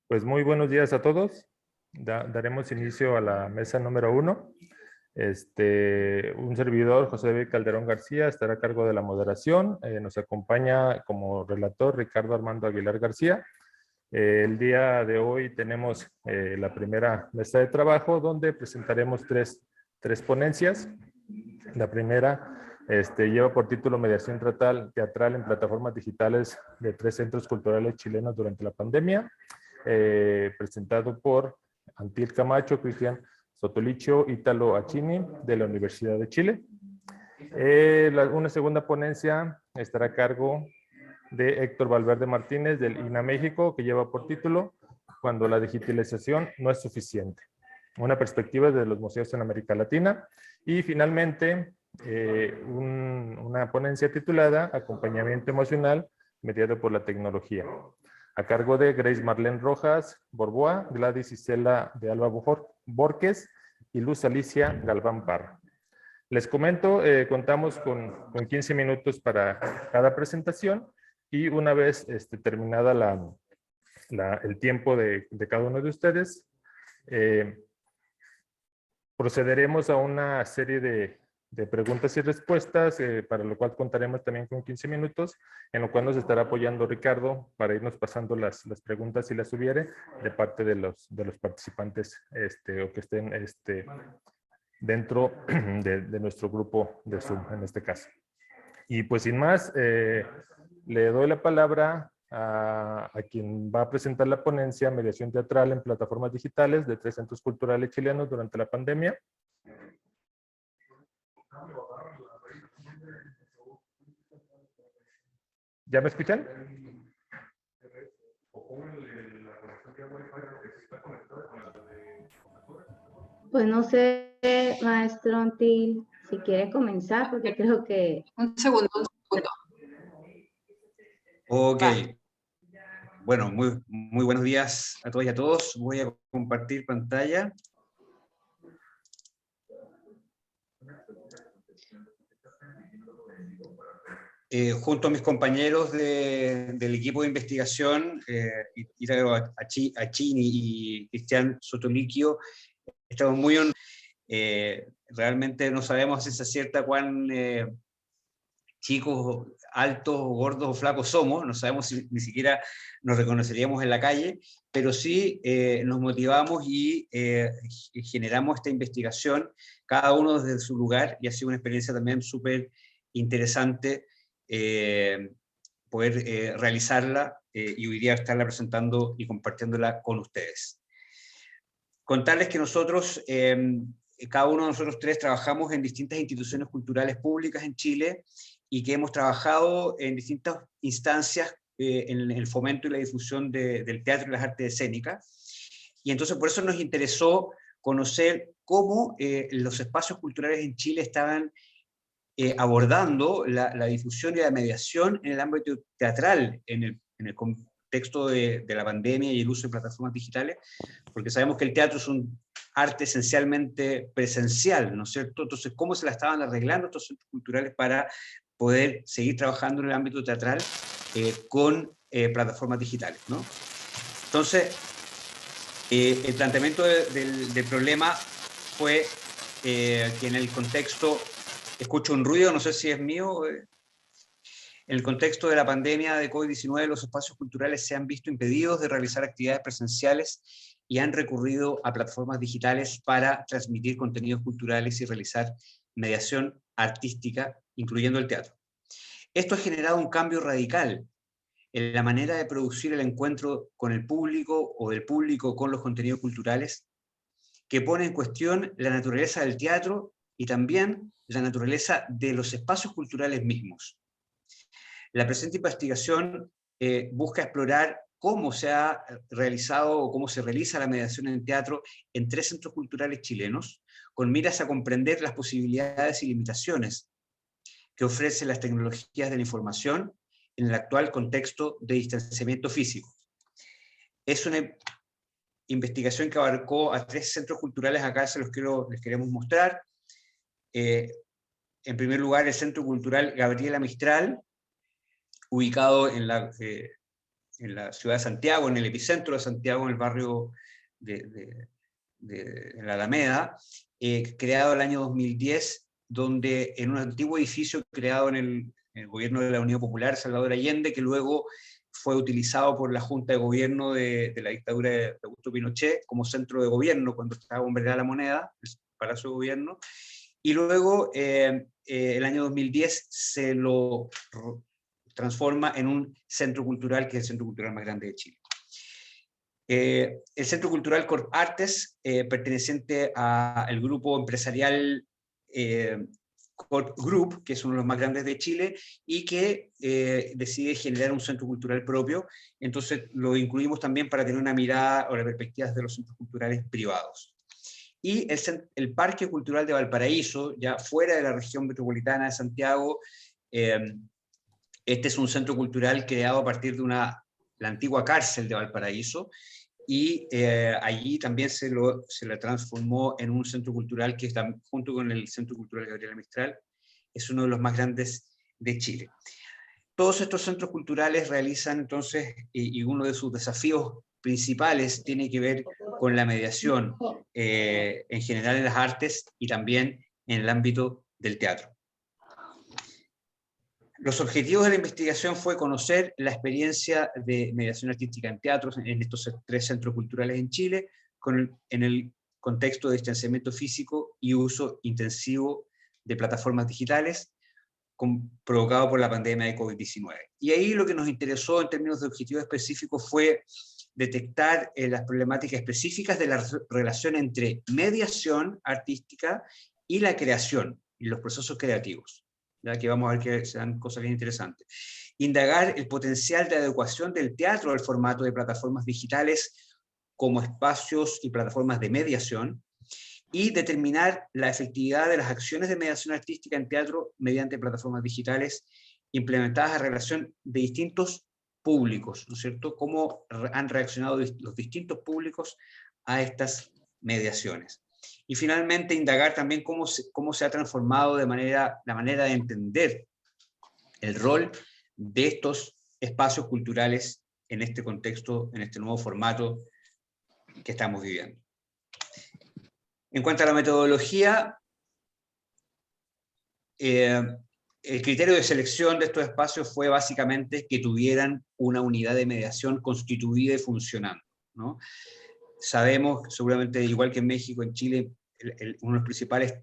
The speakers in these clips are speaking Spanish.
Pues muy buenos días a todos. Daremos inicio a la mesa número 1. Un servidor, José David Calderón García, estará a cargo de la moderación. Nos acompaña como relator Ricardo Armando Aguilar García. El día de hoy tenemos la primera mesa de trabajo donde presentaremos tres ponencias. La primera lleva por título Mediación teatral en plataformas digitales de 3 centros culturales chilenos durante la pandemia, presentado por Antil Camacho, Cristian Sotolicio, Ítalo Achini de la Universidad de Chile. Una segunda ponencia estará a cargo de Héctor Valverde Martínez del INA México, que lleva por título Cuando la digitalización no es suficiente, una perspectiva de los museos en América Latina. Y finalmente, una ponencia titulada Acompañamiento emocional mediado por la tecnología, a cargo de Grace Marlene Rojas Borboa, Gladys Isela de Alba Borges y Luz Alicia Galván Parra. Les comento, contamos con 15 minutos para cada presentación y una vez terminada el tiempo de cada uno de ustedes, procederemos a una serie de preguntas y respuestas, para lo cual contaremos también con 15 minutos, en lo cual nos estará apoyando Ricardo para irnos pasando las preguntas si las hubiere de parte de los participantes o que estén dentro de nuestro grupo de Zoom en este caso. Y pues sin más, le doy la palabra a quien va a presentar la ponencia Mediación teatral en plataformas digitales de 3 centros culturales chilenos durante la pandemia. ¿Ya me escuchan? Pues no sé, maestro Antil, si quiere comenzar, porque creo que... Un segundo. Ok. Bueno, muy buenos días a todas y a todos. Voy a compartir pantalla. Junto a mis compañeros del equipo de investigación, Ítalo Achini y Cristian Sotolicio, estamos muy realmente no sabemos a ciencia cierta cuán chicos, altos, gordos o flacos somos, no sabemos si ni siquiera nos reconoceríamos en la calle, pero sí nos motivamos y generamos esta investigación, cada uno desde su lugar, y ha sido una experiencia también súper interesante poder realizarla y hoy día estarla presentando y compartiéndola con ustedes. Contarles que nosotros, cada uno de nosotros tres trabajamos en distintas instituciones culturales públicas en Chile y que hemos trabajado en distintas instancias en el fomento y la difusión del teatro y las artes escénicas. Y entonces por eso nos interesó conocer cómo los espacios culturales en Chile estaban abordando la difusión y la mediación en el ámbito teatral, en el contexto de la pandemia y el uso de plataformas digitales, porque sabemos que el teatro es un arte esencialmente presencial, ¿no es cierto? Entonces, ¿cómo se la estaban arreglando estos centros culturales para poder seguir trabajando en el ámbito teatral con plataformas digitales, ¿no? Entonces, el planteamiento del problema fue que en el contexto, escucho un ruido, no sé si es mío, en el contexto de la pandemia de COVID-19, los espacios culturales se han visto impedidos de realizar actividades presenciales y han recurrido a plataformas digitales para transmitir contenidos culturales y realizar mediación artística, incluyendo el teatro. Esto ha generado un cambio radical en la manera de producir el encuentro con el público o del público con los contenidos culturales, que pone en cuestión la naturaleza del teatro y también la naturaleza de los espacios culturales mismos. La presente investigación busca explorar cómo se ha realizado o cómo se realiza la mediación en teatro en 3 centros culturales chilenos, con miras a comprender las posibilidades y limitaciones que ofrecen las tecnologías de la información en el actual contexto de distanciamiento físico. Es una investigación que abarcó a 3 centros culturales, acá les queremos mostrar. En primer lugar, el Centro Cultural Gabriela Mistral, ubicado en la ciudad de Santiago, en el epicentro de Santiago, en el barrio en la Alameda, creado el año 2010, donde en un antiguo edificio creado en el gobierno de la Unión Popular, Salvador Allende, que luego fue utilizado por la Junta de Gobierno de la dictadura de Augusto Pinochet como centro de gobierno cuando estaba bombardeada la Moneda, el Palacio de Gobierno, y luego el año 2010 se lo transforma en un centro cultural, que es el centro cultural más grande de Chile. El Centro Cultural Corp Artes, perteneciente al grupo empresarial Corp Group, que es uno de los más grandes de Chile, y que decide generar un centro cultural propio. Entonces lo incluimos también para tener una mirada o la perspectiva de los centros culturales privados. Y el Parque Cultural de Valparaíso, ya fuera de la región metropolitana de Santiago, este es un centro cultural creado a partir de la antigua cárcel de Valparaíso, y allí también se la transformó en un centro cultural que está junto con el Centro Cultural Gabriela Mistral, es uno de los más grandes de Chile. Todos estos centros culturales realizan entonces, y uno de sus desafíos principales tiene que ver con la mediación en general en las artes y también en el ámbito del teatro. Los objetivos de la investigación fue conocer la experiencia de mediación artística en teatros en estos 3 centros culturales en Chile, en el contexto de distanciamiento físico y uso intensivo de plataformas digitales provocado por la pandemia de COVID-19. Y ahí lo que nos interesó en términos de objetivos específicos fue detectar las problemáticas específicas de la relación entre mediación artística y la creación y los procesos creativos. Ya que vamos a ver que sean cosas bien interesantes. Indagar el potencial de adecuación del teatro al formato de plataformas digitales como espacios y plataformas de mediación, y determinar la efectividad de las acciones de mediación artística en teatro mediante plataformas digitales implementadas a relación de distintos públicos, ¿no es cierto? Cómo han reaccionado los distintos públicos a estas mediaciones. Y finalmente indagar también cómo se ha transformado la manera de entender el rol de estos espacios culturales en este contexto, en este nuevo formato que estamos viviendo. En cuanto a la metodología, el criterio de selección de estos espacios fue básicamente que tuvieran una unidad de mediación constituida y funcionando, ¿no? Sabemos, seguramente igual que en México, en Chile, uno de los principales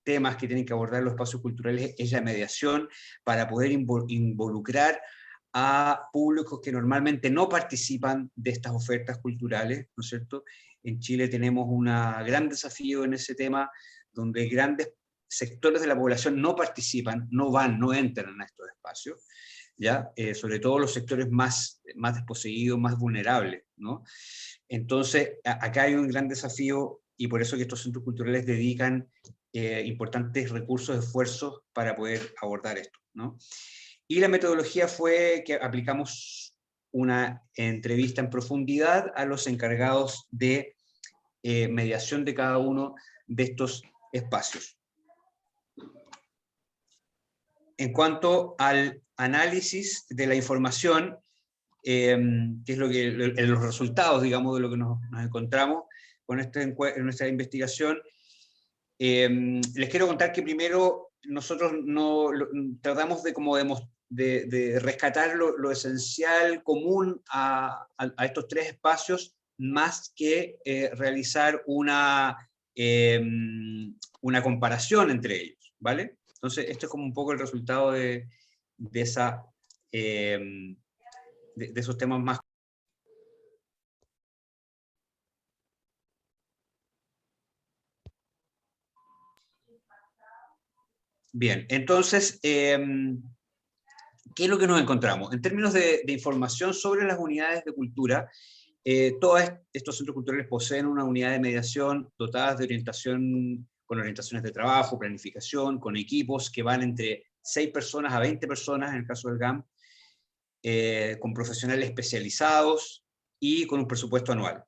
temas que tienen que abordar los espacios culturales es la mediación para poder involucrar a públicos que normalmente no participan de estas ofertas culturales, ¿no es cierto? En Chile tenemos un gran desafío en ese tema, donde grandes sectores de la población no participan, no entran a estos espacios, ¿ya? Sobre todo los sectores más desposeídos, más vulnerables, ¿no? Entonces, acá hay un gran desafío, y por eso que estos centros culturales dedican importantes recursos, esfuerzos para poder abordar esto, ¿no? Y la metodología fue que aplicamos una entrevista en profundidad a los encargados de mediación de cada uno de estos espacios. En cuanto al análisis de la información, que es los resultados, digamos, de lo que nos encontramos con en nuestra investigación, les quiero contar que primero nosotros tratamos de rescatar lo esencial común a estos 3 espacios, más que realizar una comparación entre ellos, ¿vale? Entonces, esto es como un poco el resultado de esos temas más. Bien, entonces, ¿qué es lo que nos encontramos? En términos de información sobre las unidades de cultura, todos estos centros culturales poseen una unidad de mediación dotadas de orientación, con orientaciones de trabajo, planificación, con equipos que van entre 6 personas a 20 personas, en el caso del GAM, con profesionales especializados y con un presupuesto anual.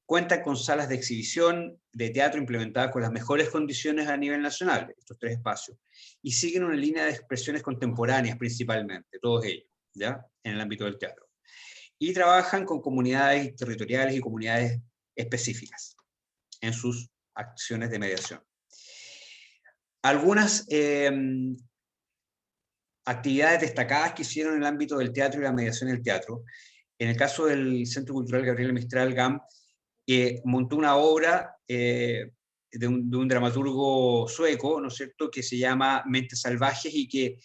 Cuentan con salas de exhibición de teatro implementadas con las mejores condiciones a nivel nacional, estos 3 espacios, y siguen una línea de expresiones contemporáneas principalmente, todos ellos, ¿ya? En el ámbito del teatro. Y trabajan con comunidades territoriales y comunidades específicas en sus acciones de mediación. Algunas actividades destacadas que hicieron en el ámbito del teatro y la mediación en el teatro. En el caso del Centro Cultural Gabriela Mistral, GAM, montó una obra de un dramaturgo sueco, ¿no es cierto?, que se llama Mentes Salvajes, y que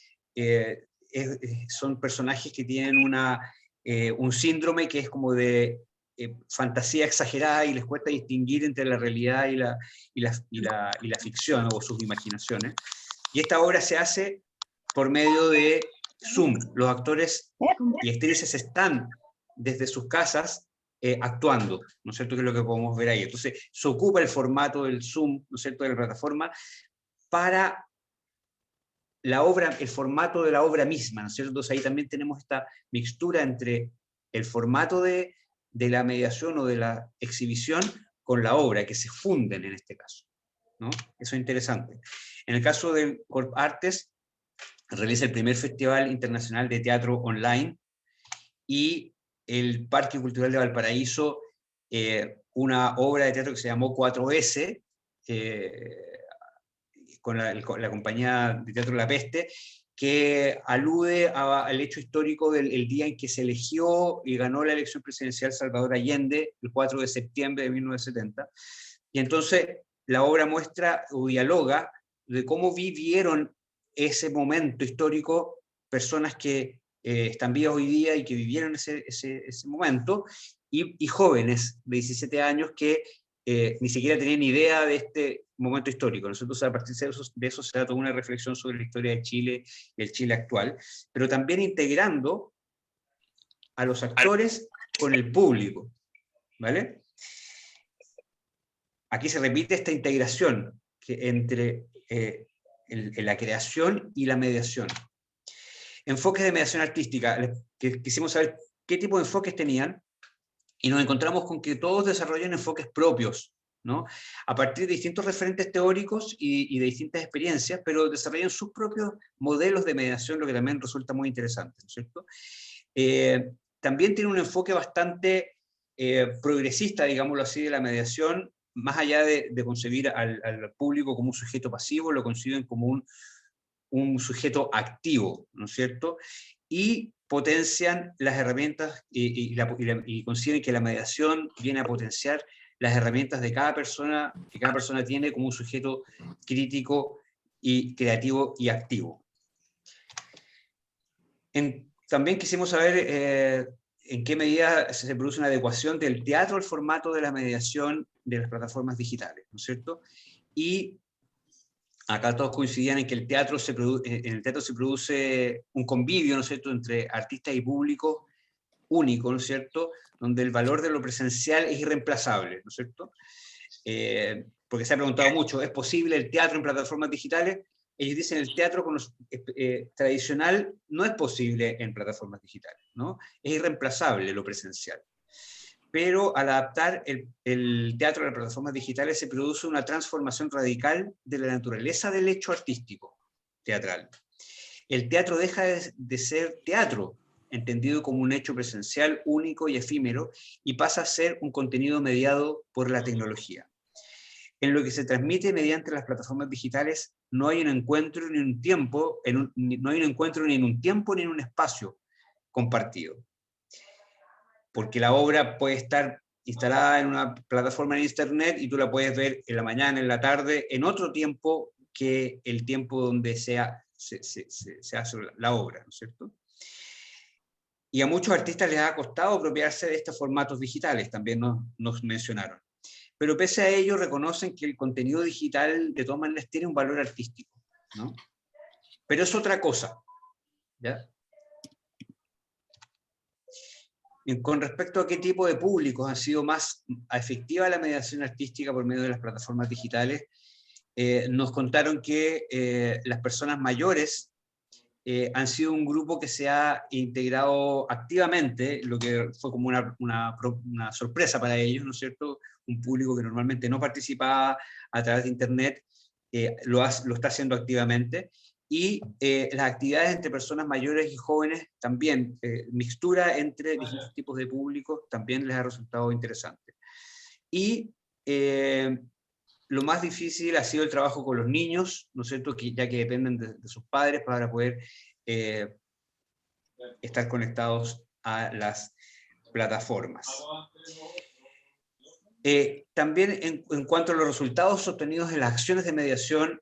son personajes que tienen un síndrome que es como de fantasía exagerada, y les cuesta distinguir entre la realidad y la ficción o sus imaginaciones. Y esta obra se hace por medio de Zoom. Los actores y actrices están desde sus casas actuando, ¿no es cierto?, que es lo que podemos ver ahí. Entonces, se ocupa el formato del Zoom, ¿no es cierto?, de la plataforma, para la obra, el formato de la obra misma, ¿no es cierto? Entonces ahí también tenemos esta mixtura entre el formato de la mediación o de la exhibición con la obra, que se funden en este caso, ¿no? Eso es interesante. En el caso del Corp Artes, realiza el primer Festival Internacional de Teatro Online, y el Parque Cultural de Valparaíso, una obra de teatro que se llamó 4S, con la compañía de teatro La Peste, que alude al hecho histórico del día en que se eligió y ganó la elección presidencial Salvador Allende, el 4 de septiembre de 1970. Y entonces la obra muestra o dialoga de cómo vivieron ese momento histórico personas que están vivas hoy día y que vivieron ese momento, y jóvenes de 17 años que ni siquiera tenían idea de este momento histórico. Nosotros, a partir de eso se da toda una reflexión sobre la historia de Chile y el Chile actual, pero también integrando a los actores con el público, ¿vale? Aquí se repite esta integración entre la creación y la mediación. Enfoques de mediación artística, que quisimos saber qué tipo de enfoques tenían, y nos encontramos con que todos desarrollan enfoques propios, ¿no?, a partir de distintos referentes teóricos y de distintas experiencias, pero desarrollan sus propios modelos de mediación, lo que también resulta muy interesante, ¿no es cierto? También tiene un enfoque bastante progresista, digámoslo así, de la mediación, más allá de concebir al público como un sujeto pasivo, lo conciben como un sujeto activo, ¿no es cierto? Y potencian las herramientas y consideren que la mediación viene a potenciar las herramientas de cada persona, que cada persona tiene como un sujeto crítico y creativo y activo. También quisimos saber en qué medida se produce una adecuación del teatro al formato de la mediación de las plataformas digitales, ¿no es cierto? Y acá todos coincidían en que en el teatro se produce un convivio, ¿no es cierto?, entre artistas y público único, ¿no es cierto?, donde el valor de lo presencial es irreemplazable, ¿no es cierto? Porque se ha preguntado mucho, ¿es posible el teatro en plataformas digitales? Ellos dicen el teatro tradicional no es posible en plataformas digitales, ¿no? Es irreemplazable lo presencial. Pero al adaptar el teatro a las plataformas digitales se produce una transformación radical de la naturaleza del hecho artístico teatral. El teatro deja de ser teatro, entendido como un hecho presencial único y efímero, y pasa a ser un contenido mediado por la tecnología. En lo que se transmite mediante las plataformas digitales no hay un encuentro ni un tiempo, no hay un encuentro ni en un tiempo ni en un espacio compartido. Porque la obra puede estar instalada en una plataforma en internet y tú la puedes ver en la mañana, en la tarde, en otro tiempo que el tiempo donde se hace la obra, ¿no es cierto? Y a muchos artistas les ha costado apropiarse de estos formatos digitales, también nos mencionaron. Pero pese a ello reconocen que el contenido digital de todas maneras tiene un valor artístico, ¿no? Pero es otra cosa, ¿ya? Con respecto a qué tipo de públicos ha sido más efectiva la mediación artística por medio de las plataformas digitales, nos contaron que las personas mayores han sido un grupo que se ha integrado activamente, lo que fue como una sorpresa para ellos, ¿no es cierto? Un público que normalmente no participaba a través de Internet, lo está haciendo activamente, y las actividades entre personas mayores y jóvenes también, mixtura entre distintos tipos de públicos, también les ha resultado interesante. Y lo más difícil ha sido el trabajo con los niños, ¿no es cierto?, ya que dependen de sus padres para poder estar conectados a las plataformas. También en cuanto a los resultados obtenidos en las acciones de mediación,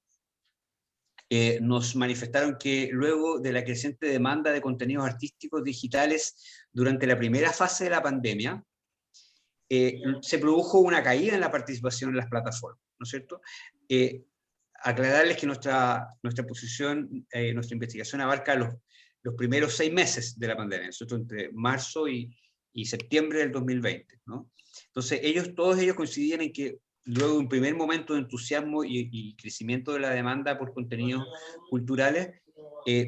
nos manifestaron que luego de la creciente demanda de contenidos artísticos digitales durante la primera fase de la pandemia, se produjo una caída en la participación en las plataformas, ¿no es cierto? Aclararles que nuestra posición, nuestra investigación abarca los primeros 6 meses de la pandemia, ¿no es cierto?, entre marzo y septiembre del 2020, ¿no? Entonces, todos ellos coincidían en que luego de un primer momento de entusiasmo y crecimiento de la demanda por contenidos culturales,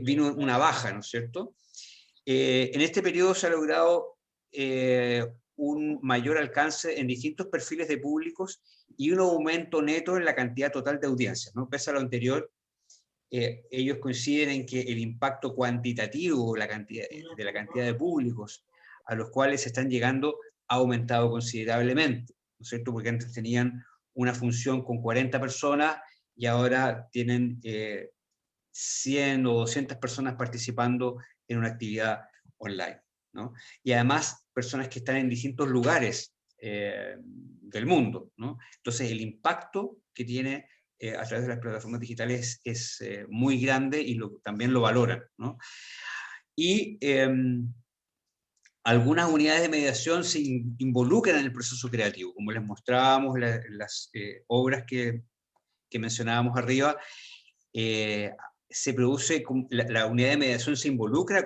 vino una baja, ¿no es cierto? En este periodo se ha logrado un mayor alcance en distintos perfiles de públicos y un aumento neto en la cantidad total de audiencias, ¿no? Pese a lo anterior, ellos coinciden en que el impacto cuantitativo de la cantidad de públicos a los cuales se están llegando ha aumentado considerablemente, ¿no es cierto? Porque antes tenían una función con 40 personas y ahora tienen 100 o 200 personas participando en una actividad online, ¿no? Y además personas que están en distintos lugares del mundo, ¿no? Entonces el impacto que tiene a través de las plataformas digitales es muy grande y también lo valoran, ¿no? Y algunas unidades de mediación se involucran en el proceso creativo, como les mostrábamos en las obras que mencionábamos arriba. Se produce, la unidad de mediación se involucra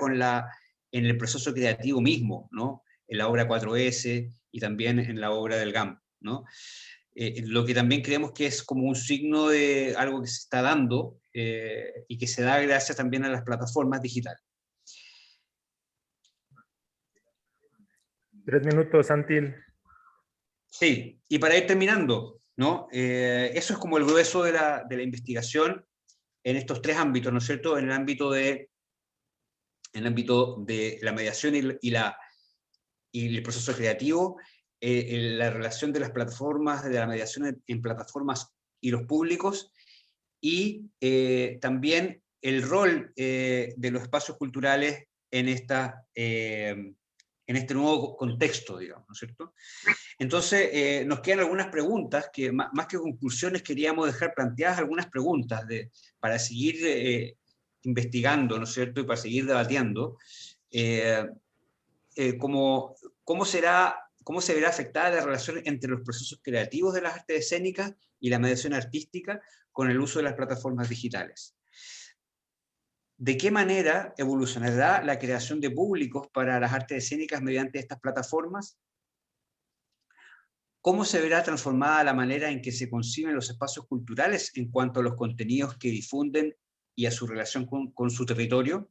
en el proceso creativo mismo, ¿no? En la obra 4S y también en la obra del GAM, ¿no? Lo que también creemos que es como un signo de algo que se está dando y que se da gracias también a las plataformas digitales. 3 minutos, Santil. Sí, y para ir terminando, ¿no? Eso es como el grueso de la investigación en estos 3 ámbitos, ¿no es cierto? En el ámbito de la mediación y el proceso creativo, la relación de las plataformas, de la mediación en plataformas y los públicos, y también el rol de los espacios culturales en este nuevo contexto, digamos, ¿no es cierto? Entonces, nos quedan algunas preguntas, que más que conclusiones queríamos dejar planteadas algunas preguntas para seguir investigando, ¿no es cierto?, y para seguir debatiendo. ¿Cómo se verá afectada la relación entre los procesos creativos de las artes escénicas y la mediación artística con el uso de las plataformas digitales? ¿De qué manera evolucionará la creación de públicos para las artes escénicas mediante estas plataformas? ¿Cómo se verá transformada la manera en que se conciben los espacios culturales en cuanto a los contenidos que difunden y a su relación con su territorio?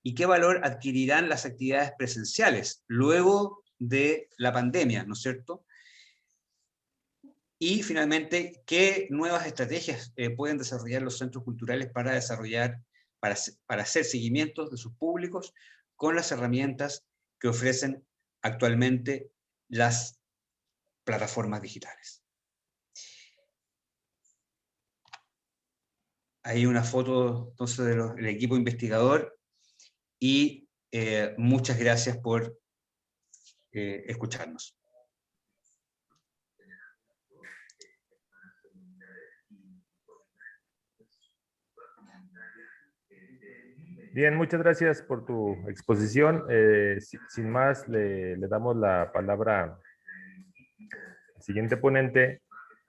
¿Y qué valor adquirirán las actividades presenciales luego de la pandemia, ¿no es cierto? Y finalmente, ¿qué nuevas estrategias pueden desarrollar los centros culturales para hacer seguimientos de sus públicos con las herramientas que ofrecen actualmente las plataformas digitales? Hay una foto entonces del equipo investigador y muchas gracias por escucharnos. Bien, muchas gracias por tu exposición. Sin más, le damos la palabra al siguiente ponente,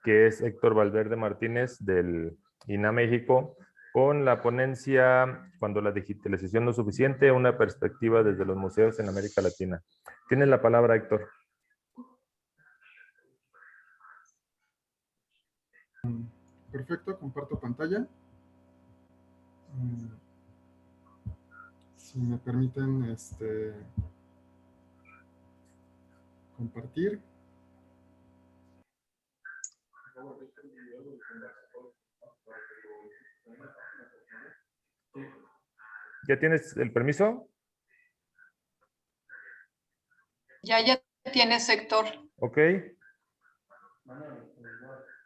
que es Héctor Valverde Martínez del INA México, con la ponencia Cuando la digitalización no es suficiente, una perspectiva desde los museos en América Latina. Tienes la palabra, Héctor. Perfecto, comparto pantalla. Si me permiten compartir. ¿Ya tienes el permiso? Ya tienes, Héctor. Ok.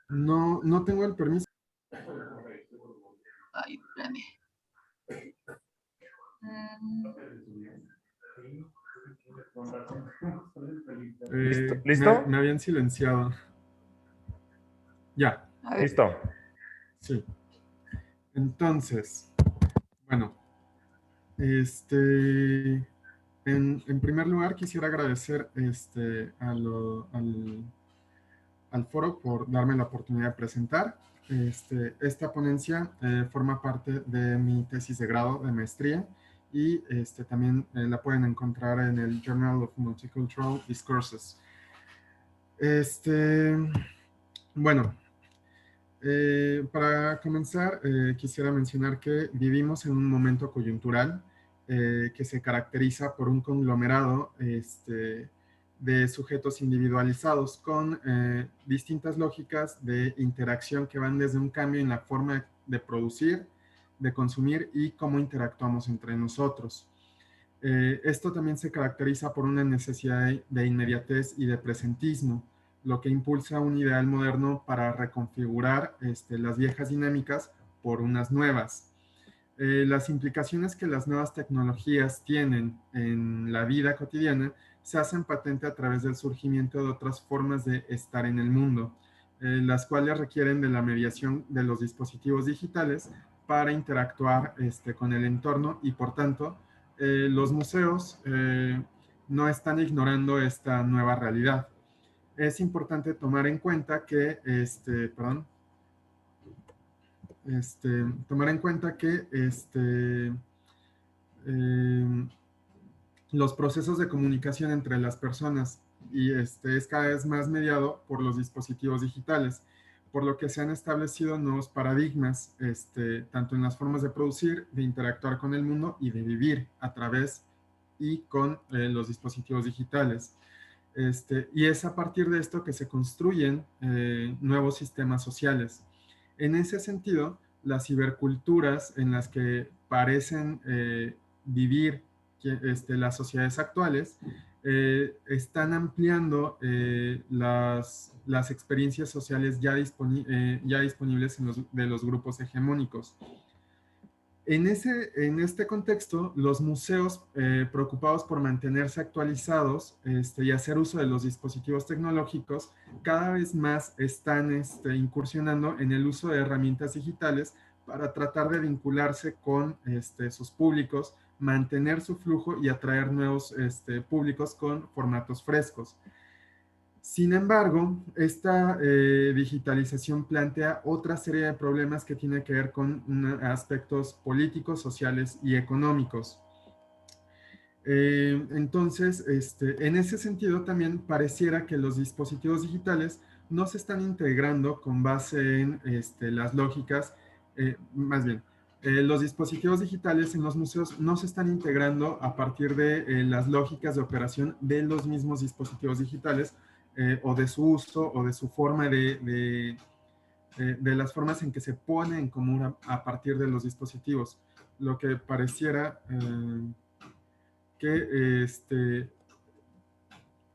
No tengo el permiso. Ay, espérame. ¿Listo? Me habían silenciado. Ya. A ver. Listo. Sí. Entonces, bueno, en primer lugar quisiera agradecer al foro por darme la oportunidad de presentar. Esta ponencia forma parte de mi tesis de grado de maestría y también la pueden encontrar en el Journal of Multicultural Discourses. Bueno, para comenzar, quisiera mencionar que vivimos en un momento coyuntural que se caracteriza por un conglomerado de sujetos individualizados con distintas lógicas de interacción que van desde un cambio en la forma de producir, de consumir y cómo interactuamos entre nosotros. Esto también se caracteriza por una necesidad de inmediatez y de presentismo, lo que impulsa un ideal moderno para reconfigurar las viejas dinámicas por unas nuevas. Las implicaciones que las nuevas tecnologías tienen en la vida cotidiana se hacen patente a través del surgimiento de otras formas de estar en el mundo, las cuales requieren de la mediación de los dispositivos digitales para interactuar con el entorno y, por tanto, los museos no están ignorando esta nueva realidad. Es importante tomar en cuenta que, los procesos de comunicación entre las personas y es cada vez más mediado por los dispositivos digitales, por lo que se han establecido nuevos paradigmas, tanto en las formas de producir, de interactuar con el mundo y de vivir a través y con los dispositivos digitales. Y es a partir de esto que se construyen nuevos sistemas sociales. En ese sentido, las ciberculturas en las que parecen vivir las sociedades actuales están ampliando las experiencias sociales ya disponibles de los grupos hegemónicos. En este contexto, los museos preocupados por mantenerse actualizados y hacer uso de los dispositivos tecnológicos, cada vez más están incursionando en el uso de herramientas digitales para tratar de vincularse con sus públicos, mantener su flujo y atraer nuevos públicos con formatos frescos. Sin embargo, esta digitalización plantea otra serie de problemas que tienen que ver con aspectos políticos, sociales y económicos. Entonces, en ese sentido también pareciera que los dispositivos digitales no se están integrando con base en las lógicas, más bien, los dispositivos digitales en los museos no se están integrando a partir de las lógicas de operación de los mismos dispositivos digitales, o de su uso o de su forma de las formas en que se pone en común a partir de los dispositivos. Lo que pareciera que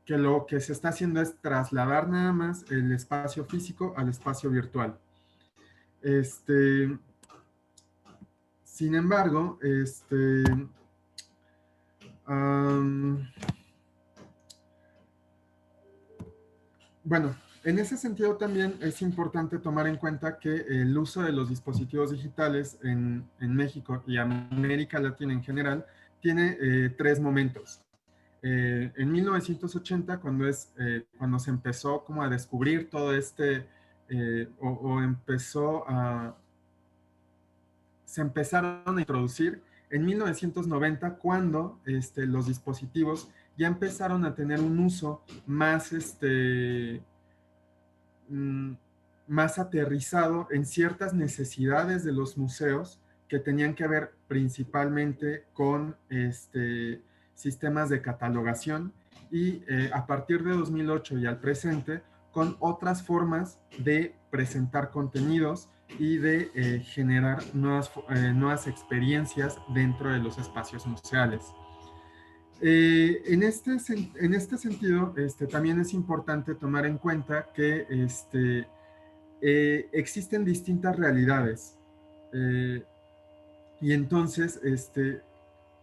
lo que se está haciendo es trasladar nada más el espacio físico al espacio virtual. Sin embargo, bueno, en ese sentido también es importante tomar en cuenta que el uso de los dispositivos digitales en México y América Latina en general tiene tres momentos. En 1980, cuando se empezó como a descubrir todo se empezaron a introducir. En 1990, cuando los dispositivos ya empezaron a tener un uso más, más aterrizado en ciertas necesidades de los museos que tenían que ver principalmente con sistemas de catalogación y a partir de 2008 y al presente con otras formas de presentar contenidos y de generar nuevas experiencias dentro de los espacios museales. En este sentido, también es importante tomar en cuenta que existen distintas realidades y entonces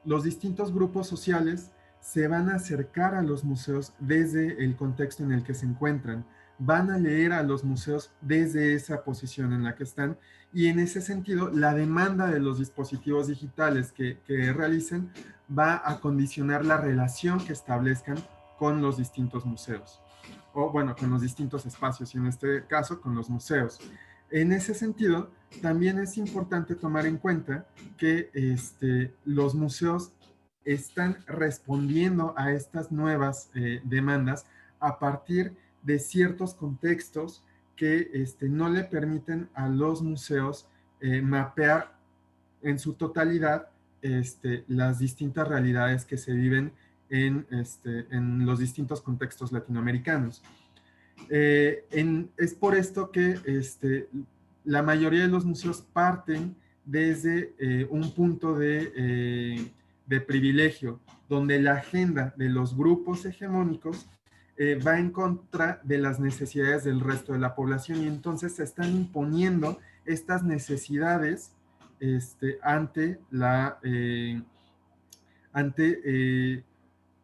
los distintos grupos sociales se van a acercar a los museos desde el contexto en el que se encuentran, van a leer a los museos desde esa posición en la que están, y en ese sentido la demanda de los dispositivos digitales que realicen va a condicionar la relación que establezcan con los distintos museos, o bueno, con los distintos espacios, y en este caso con los museos. En ese sentido, también es importante tomar en cuenta que los museos están respondiendo a estas nuevas demandas a partir de ciertos contextos que no le permiten a los museos mapear en su totalidad las distintas realidades que se viven en los distintos contextos latinoamericanos. Es por esto que la mayoría de los museos parten desde un punto de privilegio, donde la agenda de los grupos hegemónicos va en contra de las necesidades del resto de la población, y entonces se están imponiendo estas necesidades ante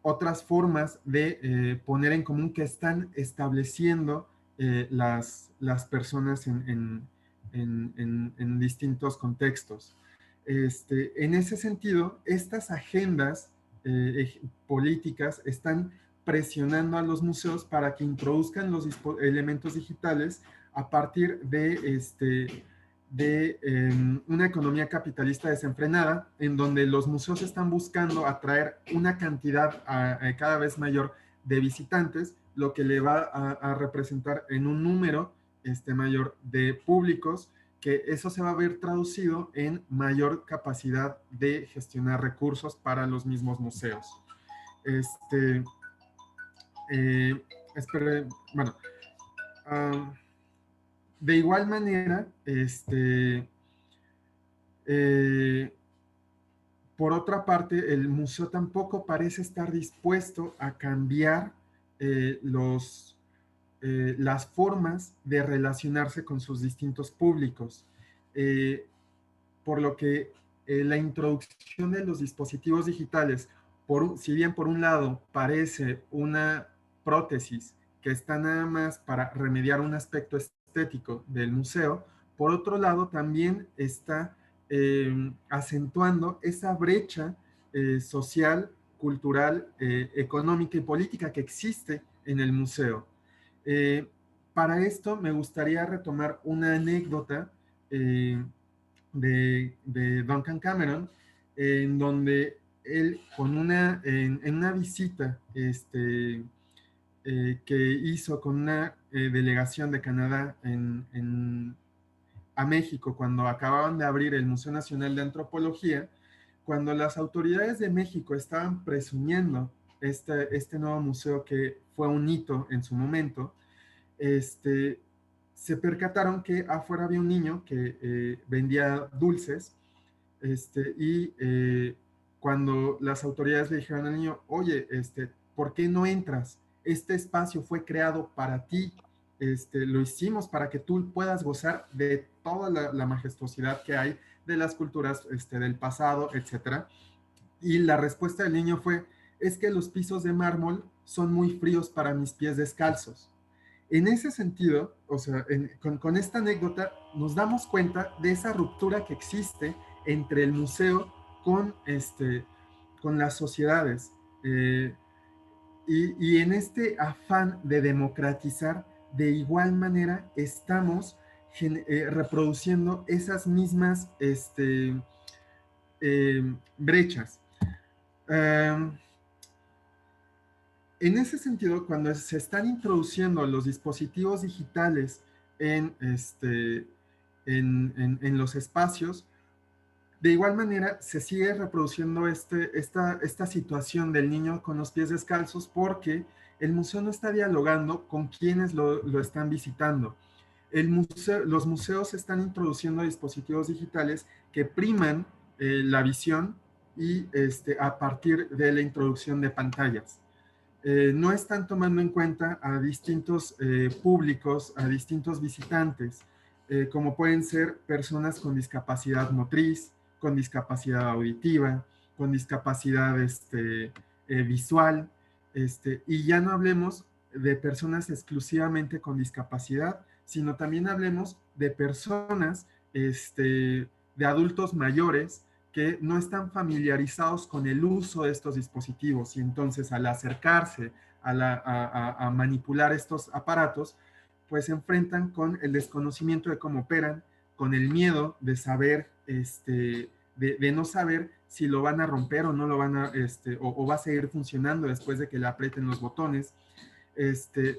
otras formas de poner en común que están estableciendo las personas en distintos contextos. En ese sentido, estas agendas políticas están presionando a los museos para que introduzcan los elementos digitales a partir de una economía capitalista desenfrenada, en donde los museos están buscando atraer una cantidad cada vez mayor de visitantes, lo que le va a representar en un número mayor de públicos, que eso se va a ver traducido en mayor capacidad de gestionar recursos para los mismos museos. Bueno, de igual manera, por otra parte, el museo tampoco parece estar dispuesto a cambiar las formas de relacionarse con sus distintos públicos, por lo que la introducción de los dispositivos digitales, si bien por un lado parece una prótesis que está nada más para remediar un aspecto estético del museo, por otro lado también está acentuando esa brecha social, cultural, económica y política que existe en el museo. Para esto me gustaría retomar una anécdota de Duncan Cameron, en donde él en una visita que hizo con una delegación de Canadá a México, cuando acababan de abrir el Museo Nacional de Antropología, cuando las autoridades de México estaban presumiendo este nuevo museo, que fue un hito en su momento, se percataron que afuera había un niño que vendía dulces, y cuando las autoridades le dijeron al niño, oye, ¿por qué no entras? Este espacio fue creado para ti, lo hicimos para que tú puedas gozar de toda la majestuosidad que hay de las culturas del pasado, etc. Y la respuesta del niño fue, es que los pisos de mármol son muy fríos para mis pies descalzos. En ese sentido, o sea, con esta anécdota nos damos cuenta de esa ruptura que existe entre el museo con las sociedades. Y en este afán de democratizar, de igual manera estamos reproduciendo esas mismas brechas. En ese sentido, cuando se están introduciendo los dispositivos digitales en los espacios, de igual manera se sigue reproduciendo esta situación del niño con los pies descalzos, porque el museo no está dialogando con quienes lo están visitando. Los museos están introduciendo dispositivos digitales que priman la visión y a partir de la introducción de pantallas. No están tomando en cuenta a distintos públicos, a distintos visitantes, como pueden ser personas con discapacidad motriz, con discapacidad auditiva, con discapacidad visual, y ya no hablemos de personas exclusivamente con discapacidad, sino también hablemos de personas, de adultos mayores que no están familiarizados con el uso de estos dispositivos y entonces al acercarse a manipular estos aparatos, pues se enfrentan con el desconocimiento de cómo operan, con el miedo de saber, de no saber si lo van a romper o no lo van a, o va a seguir funcionando después de que le aprieten los botones.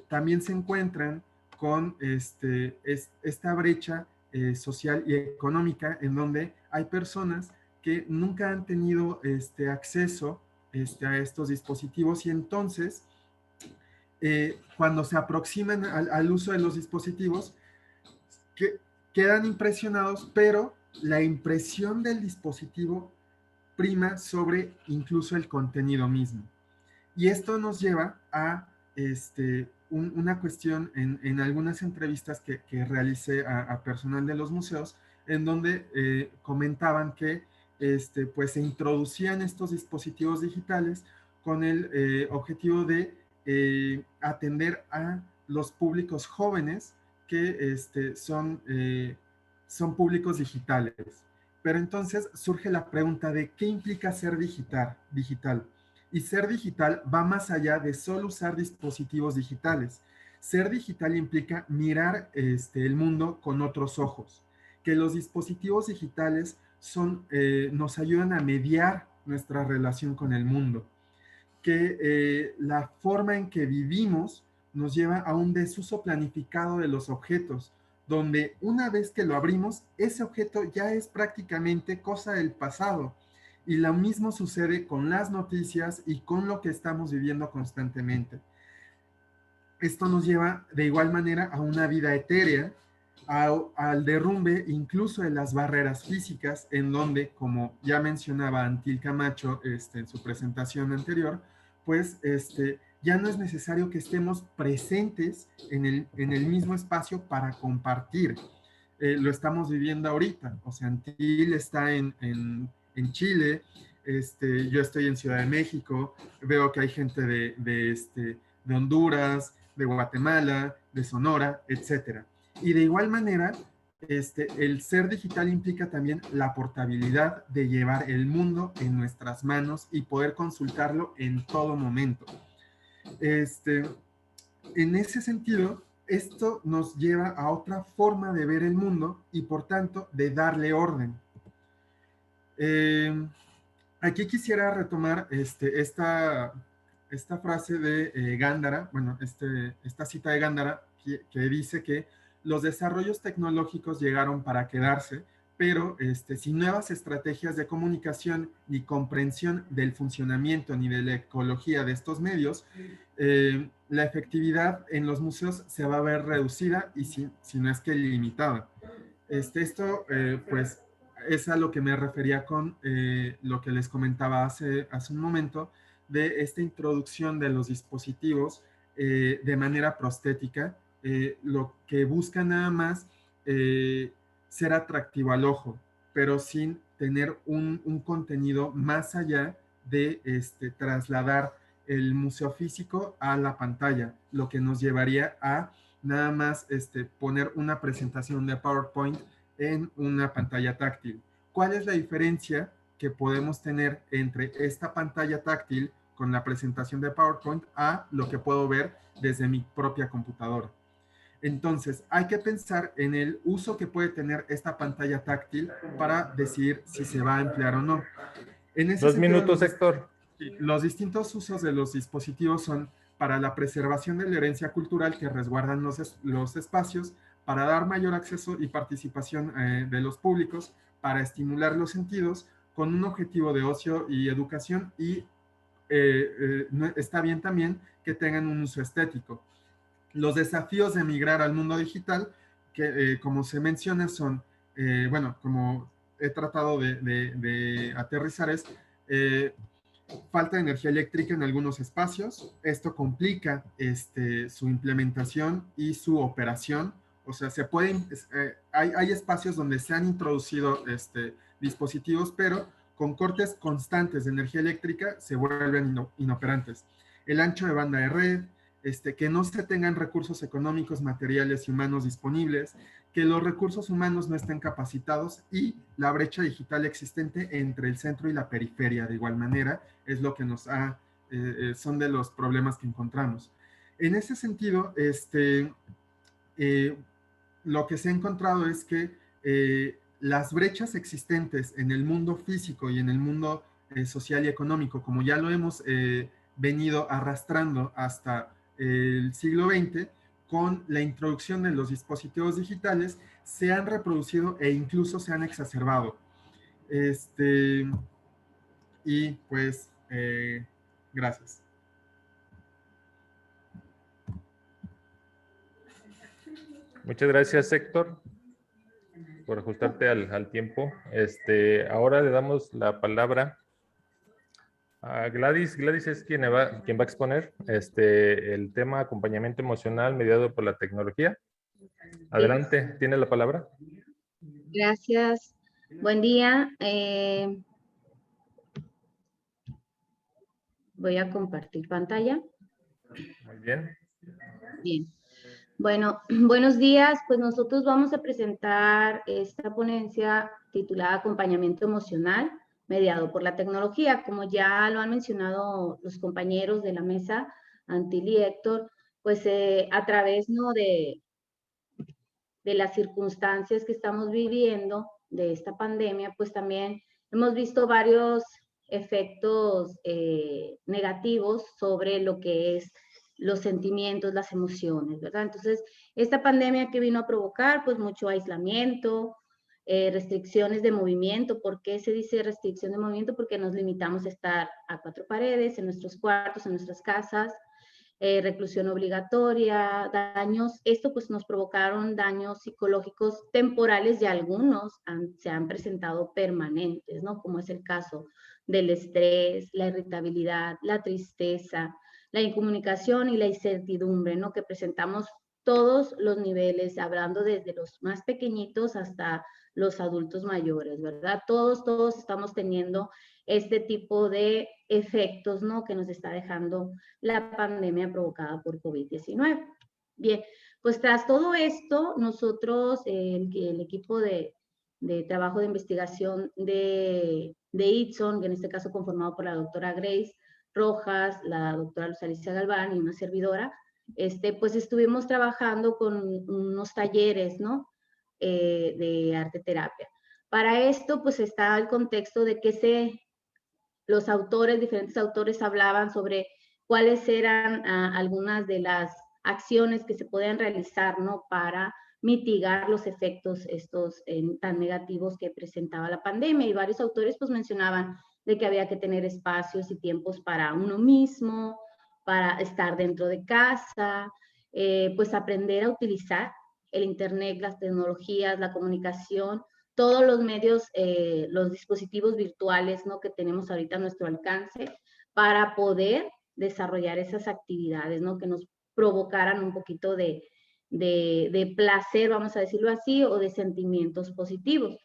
También se encuentran con esta brecha social y económica en donde hay personas que nunca han tenido acceso a estos dispositivos y entonces cuando se aproximan al uso de los dispositivos quedan impresionados, pero la impresión del dispositivo prima sobre incluso el contenido mismo. Y esto nos lleva a una cuestión en algunas entrevistas que realicé a personal de los museos, en donde comentaban que pues se introducían estos dispositivos digitales con el objetivo de atender a los públicos jóvenes que son públicos digitales. Pero entonces surge la pregunta de ¿qué implica ser digital? Y ser digital va más allá de solo usar dispositivos digitales. Ser digital implica mirar el mundo con otros ojos, que los dispositivos digitales nos ayudan a mediar nuestra relación con el mundo, que la forma en que vivimos nos lleva a un desuso planificado de los objetos, donde una vez que lo abrimos, ese objeto ya es prácticamente cosa del pasado. Y lo mismo sucede con las noticias y con lo que estamos viviendo constantemente. Esto nos lleva de igual manera a una vida etérea, al derrumbe incluso de las barreras físicas, en donde, como ya mencionaba Antil Camacho en su presentación anterior, pues ya no es necesario que estemos presentes en el mismo espacio para compartir. Lo estamos viviendo ahorita. O sea, Antil está en Chile, yo estoy en Ciudad de México, veo que hay gente de Honduras, de Guatemala, de Sonora, etcétera. Y de igual manera, el ser digital implica también la portabilidad de llevar el mundo en nuestras manos y poder consultarlo en todo momento. En ese sentido, esto nos lleva a otra forma de ver el mundo y por tanto de darle orden. Aquí quisiera retomar esta frase de Gándara, bueno, esta cita de Gándara que dice que los desarrollos tecnológicos llegaron para quedarse, pero sin nuevas estrategias de comunicación ni comprensión del funcionamiento ni de la ecología de estos medios, la efectividad en los museos se va a ver reducida y si no es que limitada. Esto, pues, es a lo que me refería con lo que les comentaba hace un momento, de esta introducción de los dispositivos de manera prostética, lo que busca nada más ser atractivo al ojo, pero sin tener un contenido más allá de trasladar el museo físico a la pantalla, lo que nos llevaría a nada más poner una presentación de PowerPoint en una pantalla táctil. ¿Cuál es la diferencia que podemos tener entre esta pantalla táctil con la presentación de PowerPoint a lo que puedo ver desde mi propia computadora? Entonces, hay que pensar en el uso que puede tener esta pantalla táctil para decidir si se va a emplear o no. En ese 2 sentido, minutos, Héctor. Los distintos usos de los dispositivos son para la preservación de la herencia cultural que resguardan los espacios, para dar mayor acceso y participación de los públicos, para estimular los sentidos, con un objetivo de ocio y educación, y está bien también que tengan un uso estético. Los desafíos de migrar al mundo digital, que como se menciona son, bueno, como he tratado de aterrizar es falta de energía eléctrica en algunos espacios. Esto complica su implementación y su operación. O sea, se pueden, hay espacios donde se han introducido dispositivos, pero con cortes constantes de energía eléctrica se vuelven inoperantes. El ancho de banda de red, que no se tengan recursos económicos, materiales y humanos disponibles, que los recursos humanos no estén capacitados y la brecha digital existente entre el centro y la periferia de igual manera es lo que son de los problemas que encontramos. En ese sentido, lo que se ha encontrado es que las brechas existentes en el mundo físico y en el mundo social y económico, como ya lo hemos venido arrastrando hasta el siglo XX, con la introducción de los dispositivos digitales, se han reproducido e incluso se han exacerbado. Y pues, gracias. Muchas gracias, Héctor, por ajustarte al tiempo. Ahora le damos la palabra a Gladys. Gladys es quien va a exponer el tema acompañamiento emocional mediado por la tecnología. Adelante, tiene la palabra. Gracias. Buen día. Voy a compartir pantalla. Muy bien. Bien. Bueno, buenos días. Pues nosotros vamos a presentar esta ponencia titulada Acompañamiento Emocional mediado por la tecnología. Como ya lo han mencionado los compañeros de la mesa, Antil y Héctor, pues a través de las circunstancias que estamos viviendo de esta pandemia, pues también hemos visto varios efectos negativos sobre lo que es los sentimientos, las emociones, ¿verdad? Entonces, esta pandemia que vino a provocar, pues mucho aislamiento, restricciones de movimiento. ¿Por qué se dice restricción de movimiento? Porque nos limitamos a estar a cuatro paredes, en nuestros cuartos, en nuestras casas, reclusión obligatoria, daños. Esto pues nos provocaron daños psicológicos temporales y algunos se han presentado permanentes, ¿no? Como es el caso del estrés, la irritabilidad, la tristeza, la incomunicación y la incertidumbre, ¿no? Que presentamos todos los niveles, hablando desde los más pequeñitos hasta los adultos mayores, ¿verdad? Todos estamos teniendo este tipo de efectos, ¿no? Que nos está dejando la pandemia provocada por COVID-19. Bien, pues tras todo esto, nosotros, el equipo de trabajo de investigación de Itson, que en este caso conformado por la doctora Grace Rojas, la doctora Luz Alicia Galván y una servidora, pues estuvimos trabajando con unos talleres, ¿no? De arte terapia. Para esto, pues está el contexto de que los autores, diferentes autores hablaban sobre cuáles eran algunas de las acciones que se podían realizar, ¿no? Para mitigar los efectos estos tan negativos que presentaba la pandemia. Y varios autores pues mencionaban de que había que tener espacios y tiempos para uno mismo, para estar dentro de casa, pues aprender a utilizar el internet, las tecnologías, la comunicación, todos los medios, los dispositivos virtuales, ¿no? Que tenemos ahorita a nuestro alcance para poder desarrollar esas actividades, ¿no? Que nos provocaran un poquito de placer, vamos a decirlo así, o de sentimientos positivos.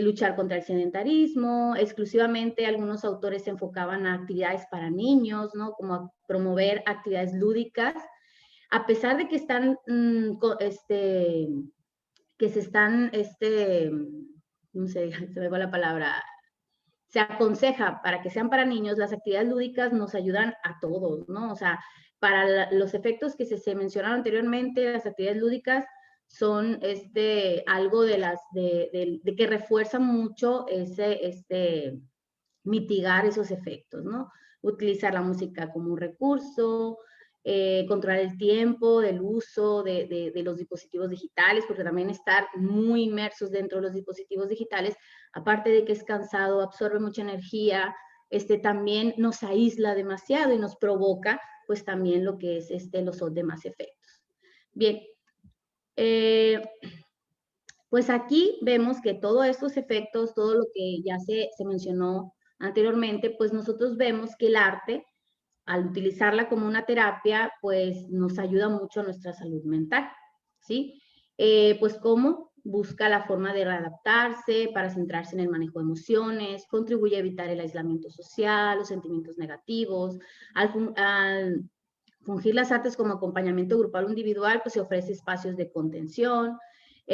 Luchar contra el sedentarismo, exclusivamente algunos autores se enfocaban a actividades para niños, ¿no? Como a promover actividades lúdicas, a pesar de que están, que se están, no sé, se me va la palabra, se aconseja para que sean para niños, las actividades lúdicas nos ayudan a todos, ¿no? O sea, para los efectos que se mencionaron anteriormente, las actividades lúdicas son algo de que refuerzan mucho mitigar esos efectos, ¿no? Utilizar la música como un recurso, controlar el tiempo del uso de los dispositivos digitales, porque también estar muy inmersos dentro de los dispositivos digitales, aparte de que es cansado, absorbe mucha energía, también nos aísla demasiado y nos provoca pues también lo que es los demás efectos. Bien, Pues aquí vemos que todos estos efectos, todo lo que ya se mencionó anteriormente, pues nosotros vemos que el arte, al utilizarla como una terapia, pues nos ayuda mucho a nuestra salud mental, ¿sí? Pues cómo busca la forma de readaptarse para centrarse en el manejo de emociones, contribuye a evitar el aislamiento social, los sentimientos negativos, al fungir las artes como acompañamiento grupal o individual, pues se ofrece espacios de contención,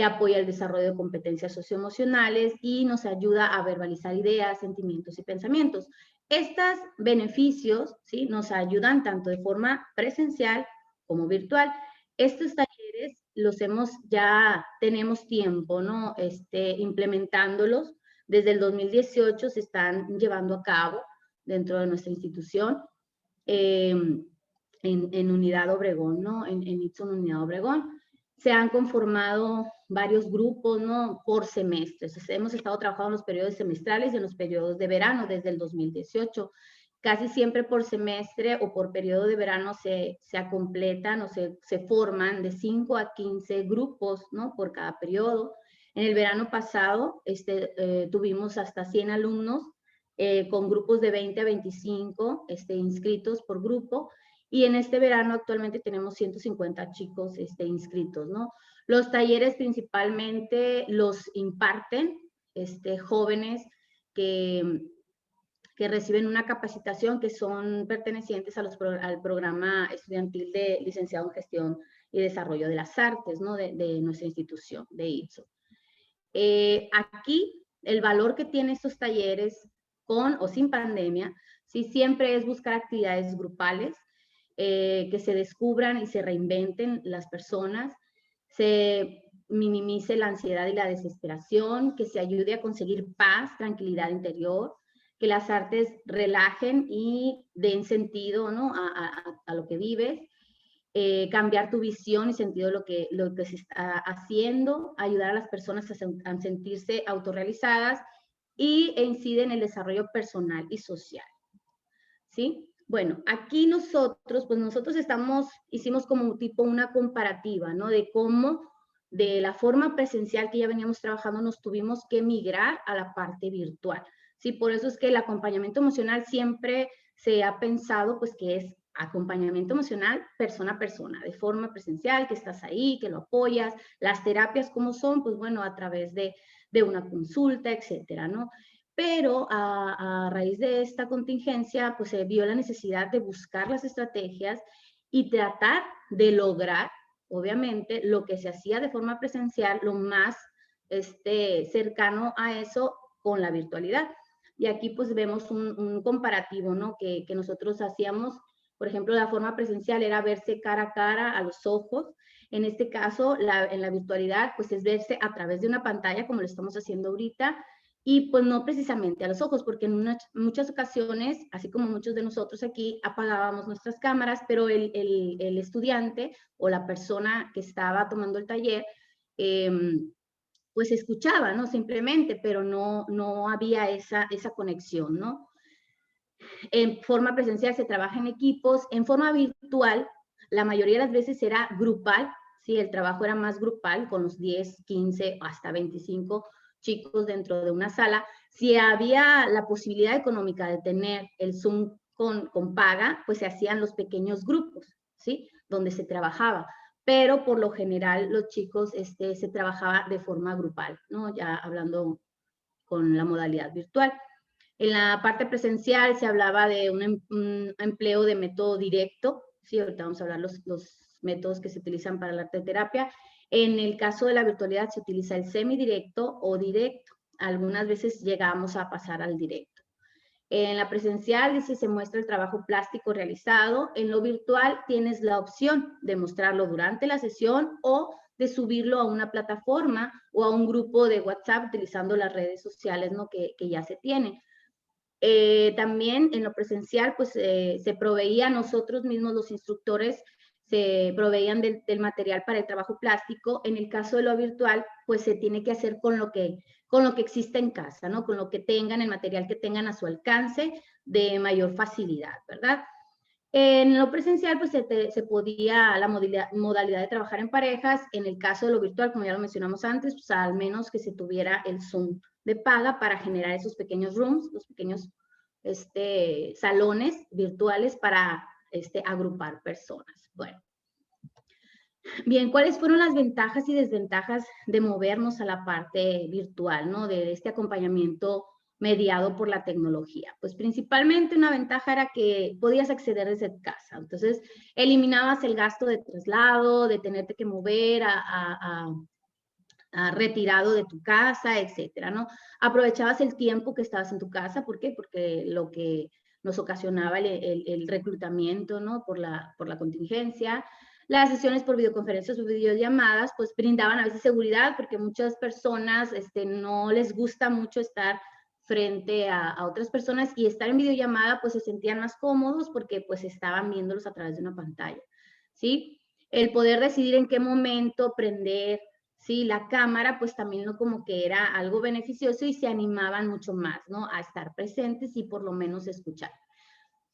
apoya el desarrollo de competencias socioemocionales y nos ayuda a verbalizar ideas, sentimientos y pensamientos. Estos beneficios, ¿sí?, nos ayudan tanto de forma presencial como virtual. Estos talleres los tenemos tiempo, ¿no? Implementándolos. Desde el 2018 se están llevando a cabo dentro de nuestra institución. En Unidad Obregón, ¿no? En Itzon Unidad Obregón. Se han conformado varios grupos, ¿no?, por semestres. Hemos estado trabajando en los periodos semestrales y en los periodos de verano desde el 2018. Casi siempre por semestre o por periodo de verano se completan o se forman de 5 a 15 grupos, ¿no?, por cada periodo. En el verano pasado tuvimos hasta 100 alumnos con grupos de 20 a 25 inscritos por grupo. Y en este verano actualmente tenemos 150 chicos inscritos, ¿no? Los talleres principalmente los imparten jóvenes que reciben una capacitación, que son pertenecientes al programa estudiantil de licenciado en Gestión y Desarrollo de las Artes, ¿no?, de nuestra institución, de ITSO. Aquí, el valor que tienen estos talleres, con o sin pandemia, sí, siempre es buscar actividades grupales, que se descubran y se reinventen las personas, se minimice la ansiedad y la desesperación, que se ayude a conseguir paz, tranquilidad interior, que las artes relajen y den sentido, ¿no?, a lo que vives, cambiar tu visión y sentido de lo que se está haciendo, ayudar a las personas a sentirse autorrealizadas e incide en el desarrollo personal y social, ¿sí? Bueno, aquí nosotros hicimos como un tipo una comparativa, ¿no?, de cómo de la forma presencial que ya veníamos trabajando nos tuvimos que migrar a la parte virtual, ¿sí? Por eso es que el acompañamiento emocional siempre se ha pensado, pues, que es acompañamiento emocional persona a persona, de forma presencial, que estás ahí, que lo apoyas. Las terapias, ¿cómo son? Pues bueno, a través de una consulta, etcétera, ¿no? Pero a raíz de esta contingencia, pues se vio la necesidad de buscar las estrategias y tratar de lograr, obviamente, lo que se hacía de forma presencial, lo más cercano a eso con la virtualidad. Y aquí pues vemos un comparativo, ¿no?, que nosotros hacíamos. Por ejemplo, la forma presencial era verse cara a cara, a los ojos. En este caso, en la virtualidad, pues es verse a través de una pantalla, como lo estamos haciendo ahorita, y pues no precisamente a los ojos, porque en muchas ocasiones, así como muchos de nosotros aquí, apagábamos nuestras cámaras, pero el estudiante o la persona que estaba tomando el taller, pues escuchaba, ¿no?, simplemente, pero no había esa conexión, ¿no? En forma presencial se trabaja en equipos, en forma virtual, la mayoría de las veces era grupal, ¿sí? El trabajo era más grupal, con los 10, 15, hasta 25 chicos dentro de una sala. Si había la posibilidad económica de tener el Zoom con paga, pues se hacían los pequeños grupos, ¿sí?, donde se trabajaba. Pero por lo general los chicos se trabajaba de forma grupal, ¿no?, ya hablando con la modalidad virtual. En la parte presencial se hablaba de un empleo de método directo, ¿sí? Ahorita vamos a hablar los métodos que se utilizan para la arte terapia. En el caso de la virtualidad se utiliza el semidirecto o directo. Algunas veces llegamos a pasar al directo. En la presencial se muestra el trabajo plástico realizado. En lo virtual tienes la opción de mostrarlo durante la sesión o de subirlo a una plataforma o a un grupo de WhatsApp utilizando las redes sociales, ¿no?, que ya se tienen. También en lo presencial, pues se proveía, nosotros mismos los instructores, se proveían del material para el trabajo plástico. En el caso de lo virtual, pues se tiene que hacer con lo que existe en casa, ¿no?, con lo que tengan, el material que tengan a su alcance de mayor facilidad, ¿verdad? En lo presencial, pues se podía la modalidad de trabajar en parejas. En el caso de lo virtual, como ya lo mencionamos antes, pues al menos que se tuviera el Zoom de paga para generar esos pequeños rooms, los pequeños salones virtuales para agrupar personas. Bueno. Bien, ¿cuáles fueron las ventajas y desventajas de movernos a la parte virtual, ¿no? De este acompañamiento mediado por la tecnología. Pues principalmente una ventaja era que podías acceder desde casa. Entonces, eliminabas el gasto de traslado, de tenerte que mover a retirado de tu casa, etcétera, ¿no? Aprovechabas el tiempo que estabas en tu casa. ¿Por qué? Porque lo que nos ocasionaba el reclutamiento, ¿no? Por la contingencia. Las sesiones por videoconferencias o videollamadas, pues brindaban a veces seguridad, porque muchas personas no les gusta mucho estar frente a otras personas, y estar en videollamada, pues se sentían más cómodos porque pues estaban viéndolos a través de una pantalla, ¿sí? El poder decidir en qué momento prender, ¿sí? La cámara, pues también no como que era algo beneficioso, y se animaban mucho más, ¿no? A estar presentes y por lo menos escuchar.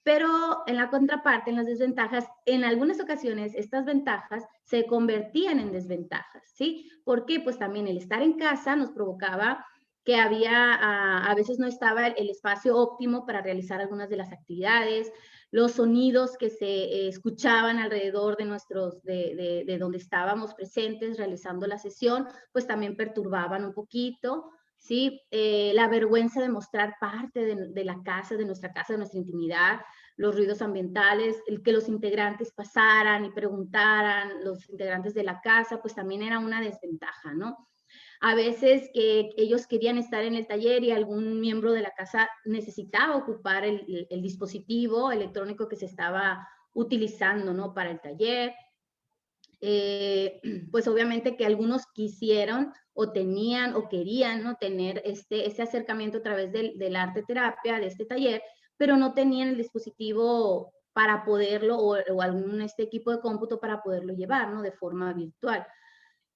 Pero en la contraparte, en las desventajas, en algunas ocasiones estas ventajas se convertían en desventajas, ¿sí? ¿Por qué? Pues también el estar en casa nos provocaba que a veces no estaba el espacio óptimo para realizar algunas de las actividades, los sonidos que se escuchaban alrededor de donde estábamos presentes realizando la sesión, pues también perturbaban un poquito, ¿sí? La vergüenza de mostrar parte de la casa, de nuestra casa, de nuestra intimidad, los ruidos ambientales, el que los integrantes pasaran y preguntaran, los integrantes de la casa, pues también era una desventaja, ¿no? A veces que ellos querían estar en el taller y algún miembro de la casa necesitaba ocupar el dispositivo electrónico que se estaba utilizando, ¿no? Para el taller. Pues obviamente que algunos quisieron o tenían o querían, ¿no? Tener ese acercamiento a través del arte terapia, de este taller, pero no tenían el dispositivo para poderlo, o algún equipo de cómputo para poderlo llevar, ¿no? De forma virtual.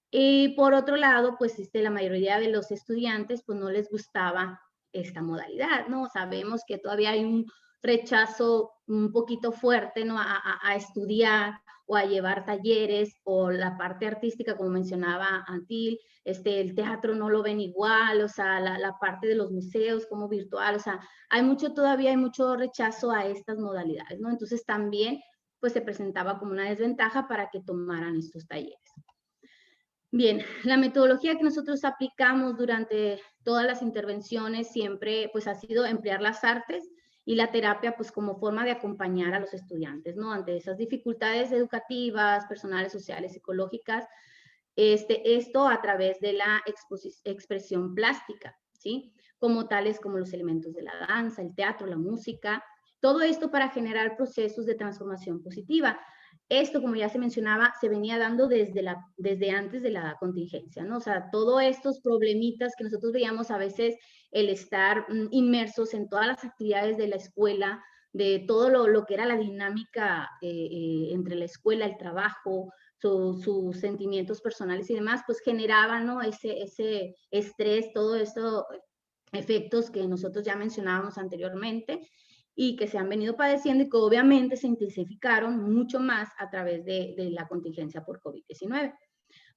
Y por otro lado, pues la mayoría de los estudiantes pues no les gustaba esta modalidad, ¿no? Sabemos que todavía hay un rechazo un poquito fuerte, ¿no? A estudiar o a llevar talleres, o la parte artística, como mencionaba Antil, el teatro no lo ven igual, o sea, la parte de los museos como virtual, o sea, todavía hay mucho rechazo a estas modalidades, ¿no? Entonces también pues se presentaba como una desventaja para que tomaran estos talleres. Bien, la metodología que nosotros aplicamos durante todas las intervenciones siempre pues ha sido emplear las artes y la terapia pues como forma de acompañar a los estudiantes, ¿no? Ante esas dificultades educativas, personales, sociales, psicológicas, esto a través de la expresión plástica, ¿sí? Como tales como los elementos de la danza, el teatro, la música, todo esto para generar procesos de transformación positiva. Esto, como ya se mencionaba, se venía dando desde antes de la contingencia, ¿no? O sea, todos estos problemitas que nosotros veíamos a veces, el estar inmersos en todas las actividades de la escuela, de todo lo que era la dinámica entre la escuela, el trabajo, sus sentimientos personales y demás, pues generaban, ¿no? Ese estrés, todo esto, efectos que nosotros ya mencionábamos anteriormente, y que se han venido padeciendo y que obviamente se intensificaron mucho más a través de la contingencia por COVID-19.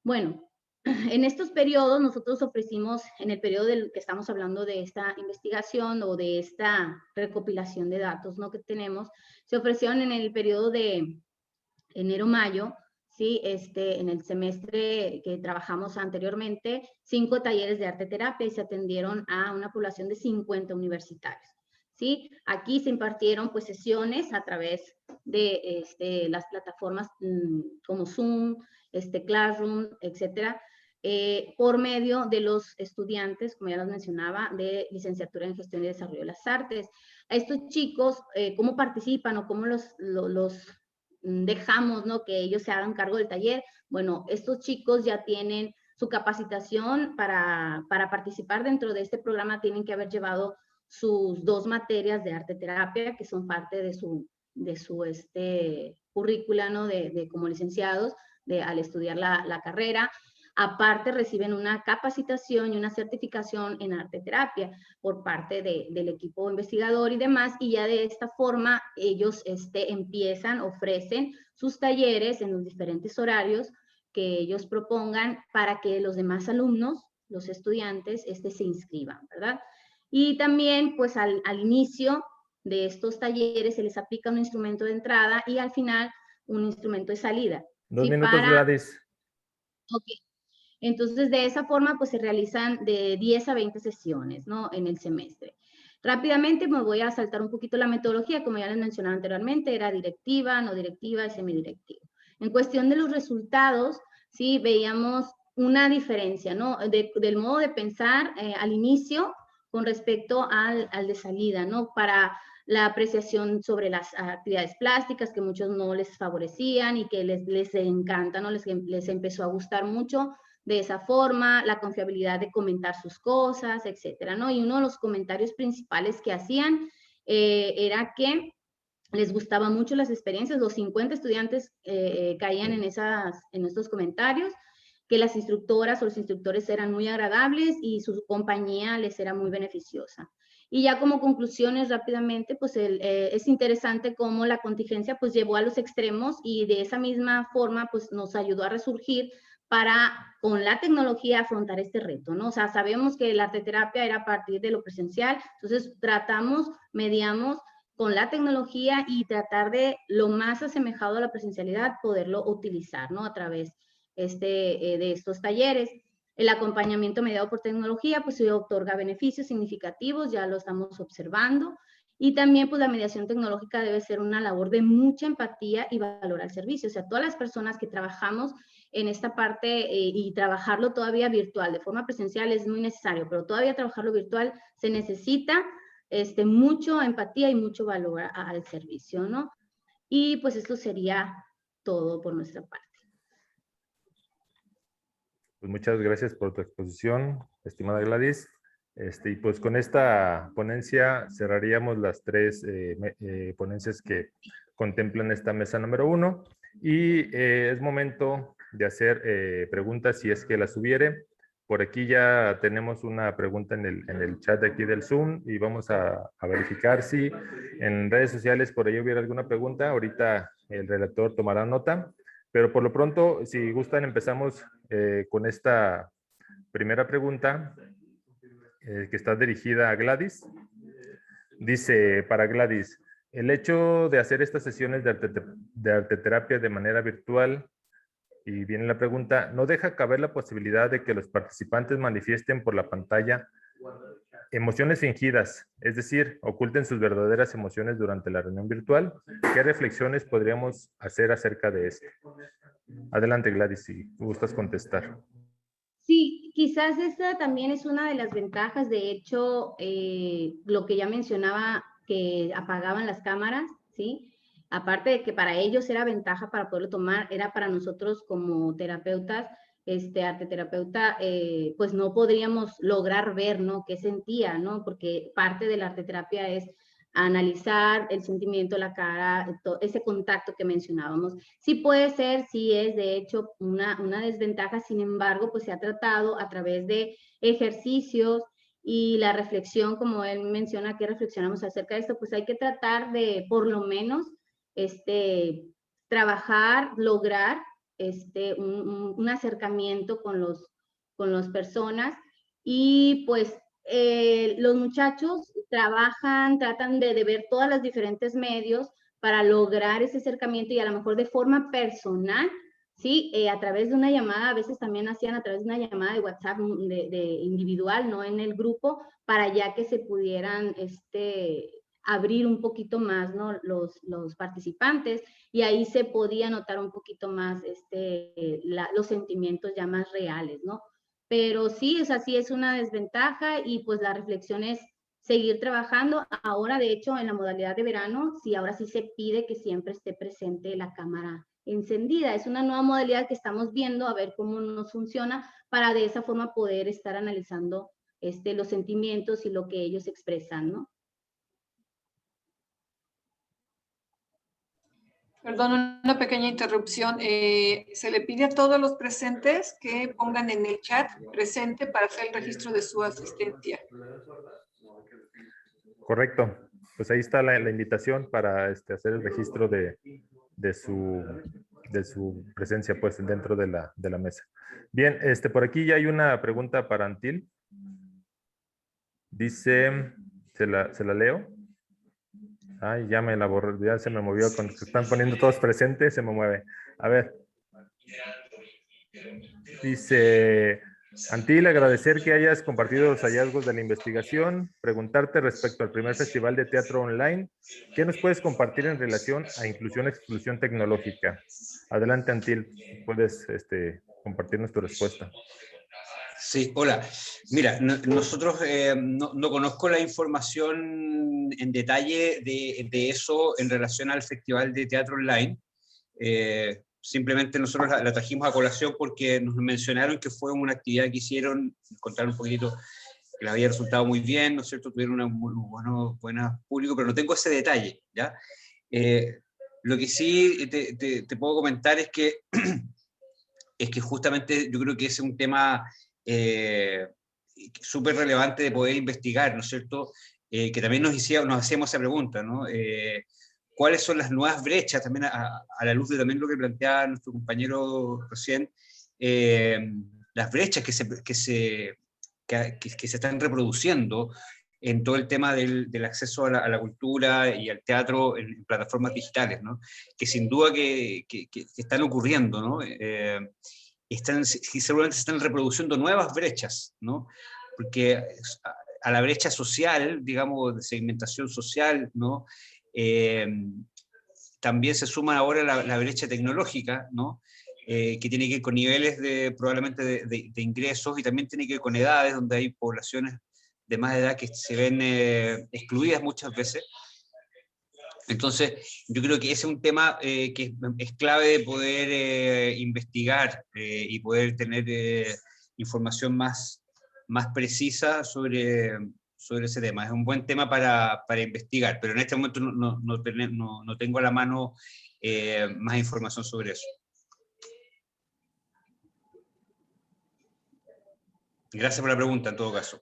Bueno, en estos periodos nosotros ofrecimos, en el periodo del que estamos hablando de esta investigación o de esta recopilación de datos, ¿no? Que tenemos, se ofrecieron en el periodo de enero-mayo, ¿sí? En el semestre que trabajamos anteriormente, 5 talleres de arte terapia, y se atendieron a una población de 50 universitarios. ¿Sí? Aquí se impartieron pues sesiones a través de las plataformas como Zoom, Classroom, etcétera, por medio de los estudiantes, como ya les mencionaba, de licenciatura en Gestión y Desarrollo de las Artes. A estos chicos, ¿cómo participan o cómo los dejamos, ¿no? Que ellos se hagan cargo del taller? Bueno, estos chicos ya tienen su capacitación para participar dentro de este programa, tienen que haber llevado sus 2 materias de arte terapia, que son parte de su currícula, ¿no? Como licenciados al estudiar la carrera. Aparte reciben una capacitación y una certificación en arte terapia por parte del equipo investigador y demás, y ya de esta forma ellos ofrecen sus talleres en los diferentes horarios que ellos propongan para que los demás alumnos, los estudiantes, se inscriban, ¿verdad? Y también, pues al inicio de estos talleres se les aplica un instrumento de entrada y al final un instrumento de salida. 2 minutos, Gladys. Ok. Entonces, de esa forma, pues se realizan de 10 a 20 sesiones, ¿no? En el semestre. Rápidamente me voy a saltar un poquito la metodología, como ya les mencionaba anteriormente, era directiva, no directiva y semidirectiva. En cuestión de los resultados, sí, veíamos una diferencia, ¿no? Del modo de pensar al inicio con respecto al de salida, ¿no? Para la apreciación sobre las actividades plásticas que muchos no les favorecían y que les encanta, ¿no? Les empezó a gustar mucho de esa forma, la confiabilidad de comentar sus cosas, etcétera, ¿no? Y uno de los comentarios principales que hacían era que les gustaban mucho las experiencias, los 50 estudiantes caían en estos comentarios, que las instructoras o los instructores eran muy agradables y su compañía les era muy beneficiosa. Y ya como conclusiones rápidamente, pues es interesante cómo la contingencia pues llevó a los extremos y de esa misma forma pues nos ayudó a resurgir para con la tecnología afrontar este reto, ¿no? O sea, sabemos que la arteterapia era a partir de lo presencial, entonces mediamos con la tecnología y tratar de lo más asemejado a la presencialidad poderlo utilizar, ¿no? A través de estos talleres. El acompañamiento mediado por tecnología, pues se otorga beneficios significativos, ya lo estamos observando. Y también, pues la mediación tecnológica debe ser una labor de mucha empatía y valor al servicio. O sea, todas las personas que trabajamos en esta parte y trabajarlo todavía virtual, de forma presencial es muy necesario, pero todavía trabajarlo virtual se necesita mucho empatía y mucho valor al servicio, ¿no? Y pues esto sería todo por nuestra parte. Pues muchas gracias por tu exposición, estimada Gladys. Y pues con esta ponencia cerraríamos las 3 ponencias que contemplan esta mesa número 1 y es momento de hacer preguntas si es que las hubiere. Por aquí ya tenemos una pregunta en el chat de aquí del Zoom y vamos a verificar si en redes sociales por ahí hubiera alguna pregunta. Ahorita el redactor tomará nota, pero por lo pronto, si gustan, empezamos con esta primera pregunta que está dirigida a Gladys. Dice para Gladys, el hecho de hacer estas sesiones de arteterapia de manera virtual, y viene la pregunta, ¿no deja caber la posibilidad de que los participantes manifiesten por la pantalla emociones fingidas, es decir, oculten sus verdaderas emociones durante la reunión virtual? ¿Qué reflexiones podríamos hacer acerca de esto? Adelante, Gladys, si gustas contestar. Sí, quizás esta también es una de las ventajas. De hecho, lo que ya mencionaba, que apagaban las cámaras, ¿sí? Aparte de que para ellos era ventaja para poderlo tomar, era para nosotros como terapeutas, arteterapeuta, pues no podríamos lograr ver, ¿no? Qué sentía, ¿no? Porque parte de la arteterapia es analizar el sentimiento, la cara, ese contacto que mencionábamos. Sí puede ser, sí es de hecho una desventaja, sin embargo, pues se ha tratado a través de ejercicios y la reflexión, como él menciona, que reflexionamos acerca de esto, pues hay que tratar de, por lo menos, trabajar, lograr un acercamiento con las personas y pues los muchachos tratan de ver todos los diferentes medios para lograr ese acercamiento y a lo mejor de forma personal, ¿sí? A través de una llamada, a veces también hacían a través de una llamada de WhatsApp de individual, no en el grupo, para ya que se pudieran abrir un poquito más, ¿no? Los participantes y ahí se podía notar un poquito más los sentimientos ya más reales, ¿no? Pero sí, o sea, sí es una desventaja y pues la reflexión es seguir trabajando. Ahora, de hecho, en la modalidad de verano, sí, ahora sí se pide que siempre esté presente la cámara encendida. Es una nueva modalidad que estamos viendo a ver cómo nos funciona para de esa forma poder estar analizando los sentimientos y lo que ellos expresan, ¿no? Perdón, una pequeña interrupción. Se le pide a todos los presentes que pongan en el chat presente para hacer el registro de su asistencia. Correcto. Pues ahí está la invitación para hacer el registro de su presencia pues dentro de la mesa. Bien, por aquí ya hay una pregunta para Antil. Dice, se la leo. Ay, ya me la borré, ya se me movió. Cuando se están poniendo todos presentes, se me mueve. A ver. Dice, Antil, agradecer que hayas compartido los hallazgos de la investigación. Preguntarte respecto al primer festival de teatro online. ¿Qué nos puedes compartir en relación a inclusión-exclusión tecnológica? Adelante, Antil. Puedes compartirnos tu respuesta. Sí, hola. Mira, nosotros no conozco la información en detalle de eso en relación al Festival de Teatro Online. Simplemente nosotros la trajimos a colación porque nos mencionaron que fue una actividad que hicieron, contaron un poquitito que les había resultado muy bien, ¿no es cierto? Tuvieron un muy buen público, pero no tengo ese detalle, ¿ya? Lo que sí te puedo comentar es que justamente yo creo que ese es un tema súper relevante de poder investigar, ¿no es cierto? Que también nos hacíamos esa pregunta, ¿no? ¿Cuáles son las nuevas brechas, también a la luz de también lo que planteaba nuestro compañero recién, las brechas que se están reproduciendo en todo el tema del acceso a la cultura y al teatro en plataformas digitales, ¿no? Que sin duda que están ocurriendo, ¿no? Seguramente se están reproduciendo nuevas brechas, ¿no? Porque a la brecha social, digamos, de segmentación social, ¿no? También se suma ahora la brecha tecnológica, ¿no? Que tiene que ver con niveles probablemente de ingresos, y también tiene que ver con edades, donde hay poblaciones de más edad que se ven excluidas muchas veces. Entonces, yo creo que ese es un tema que es clave de poder investigar y poder tener información más precisa sobre ese tema. Es un buen tema para investigar, pero en este momento no tengo a la mano más información sobre eso. Gracias por la pregunta, en todo caso.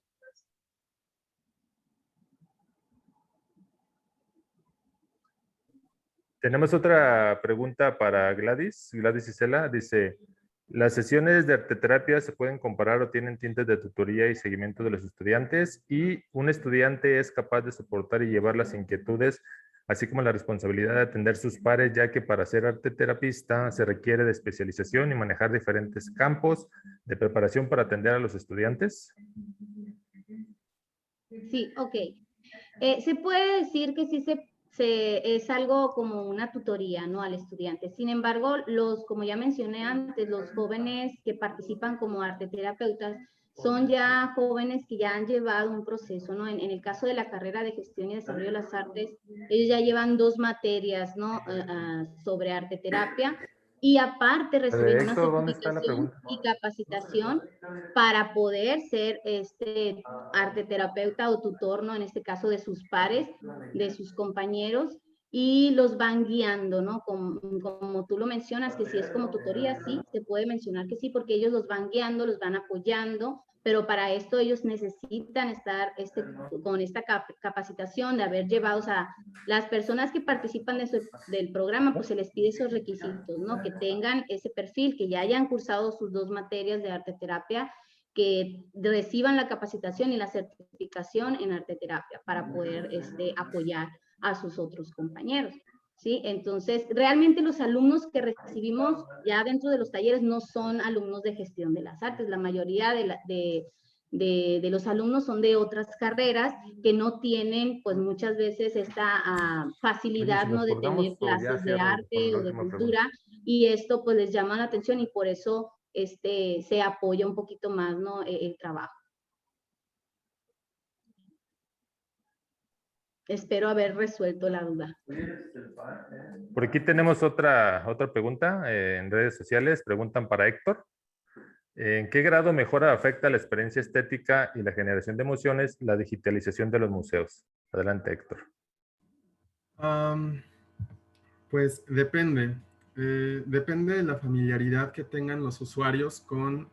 Tenemos otra pregunta para Gladys. Gladys Isela dice, ¿las sesiones de arteterapia se pueden comparar o tienen tintes de tutoría y seguimiento de los estudiantes? ¿Y un estudiante es capaz de soportar y llevar las inquietudes, así como la responsabilidad de atender sus pares, ya que para ser arteterapista se requiere de especialización y manejar diferentes campos de preparación para atender a los estudiantes? Sí, ok. Se puede decir que sí es algo como una tutoría, ¿no? Al estudiante. Sin embargo, como ya mencioné antes, los jóvenes que participan como arteterapeutas son ya jóvenes que ya han llevado un proceso, ¿no? En el caso de la carrera de Gestión y Desarrollo de las Artes, ellos ya llevan 2 materias, ¿no? Sobre arteterapia, y aparte reciben una certificación y capacitación para poder ser arteterapeuta o tutor, ¿no? En este caso de sus pares, de sus compañeros, y los van guiando, ¿no? Como tú lo mencionas, que si es como tutoría, sí, se puede mencionar que sí, porque ellos los van guiando, los van apoyando, pero para esto ellos necesitan estar con esta capacitación de haber llevado, o sea, las personas que participan del programa, pues se les pide esos requisitos, ¿no? Que tengan ese perfil, que ya hayan cursado sus 2 materias de arteterapia, que reciban la capacitación y la certificación en arteterapia para poder apoyar a sus otros compañeros, ¿sí? Entonces, realmente los alumnos que recibimos ya dentro de los talleres no son alumnos de Gestión de las Artes, la mayoría de los alumnos son de otras carreras que no tienen, pues muchas veces esta facilidad, ¿no? De tener clases de arte o de cultura, y esto pues les llama la atención, y por eso se apoya un poquito más, ¿no? El trabajo. Espero haber resuelto la duda. Por aquí tenemos otra pregunta en redes sociales. Preguntan para Héctor. ¿En qué grado mejora o afecta la experiencia estética y la generación de emociones la digitalización de los museos? Adelante, Héctor. Pues depende. Depende de la familiaridad que tengan los usuarios con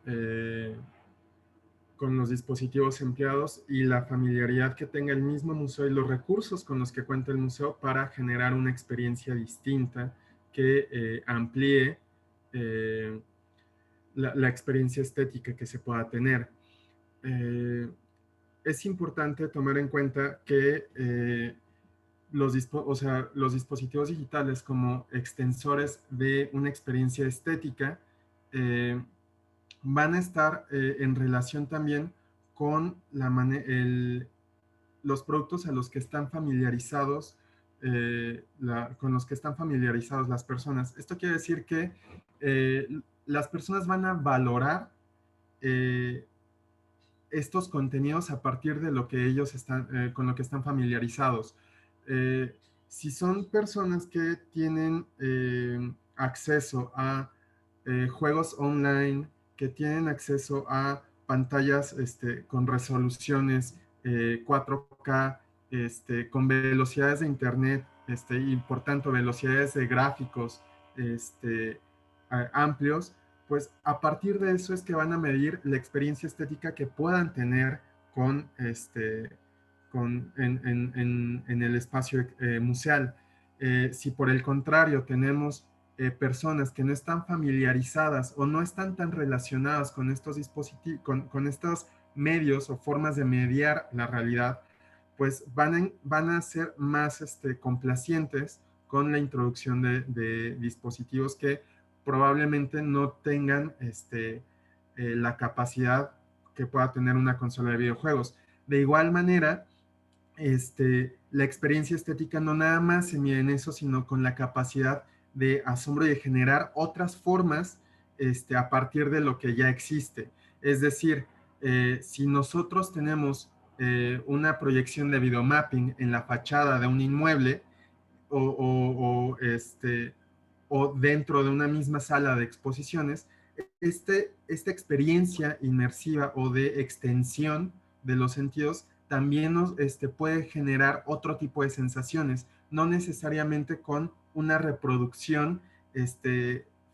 los dispositivos empleados y la familiaridad que tenga el mismo museo y los recursos con los que cuenta el museo para generar una experiencia distinta que amplíe la experiencia estética que se pueda tener. Es importante tomar en cuenta que los dispositivos digitales como extensores de una experiencia estética van a estar en relación también con los productos a los que están familiarizados, con los que están familiarizados las personas. Esto quiere decir que las personas van a valorar estos contenidos a partir de lo que ellos están, con lo que están familiarizados. Si son personas que tienen acceso a juegos online, que tienen acceso a pantallas con resoluciones 4K, con velocidades de internet y por tanto velocidades de gráficos amplios, pues a partir de eso es que van a medir la experiencia estética que puedan tener en el espacio museal. Si por el contrario tenemos personas que no están familiarizadas o no están tan relacionadas con estos dispositivos, con estos medios o formas de mediar la realidad, pues van a ser más complacientes con la introducción de dispositivos que probablemente no tengan la capacidad que pueda tener una consola de videojuegos. De igual manera, la experiencia estética no nada más se mide en eso, sino con la capacidad de asombro y de generar otras formas a partir de lo que ya existe. Es decir, si nosotros tenemos una proyección de videomapping en la fachada de un inmueble o dentro de una misma sala de exposiciones, esta experiencia inmersiva o de extensión de los sentidos también nos puede generar otro tipo de sensaciones, no necesariamente con una reproducción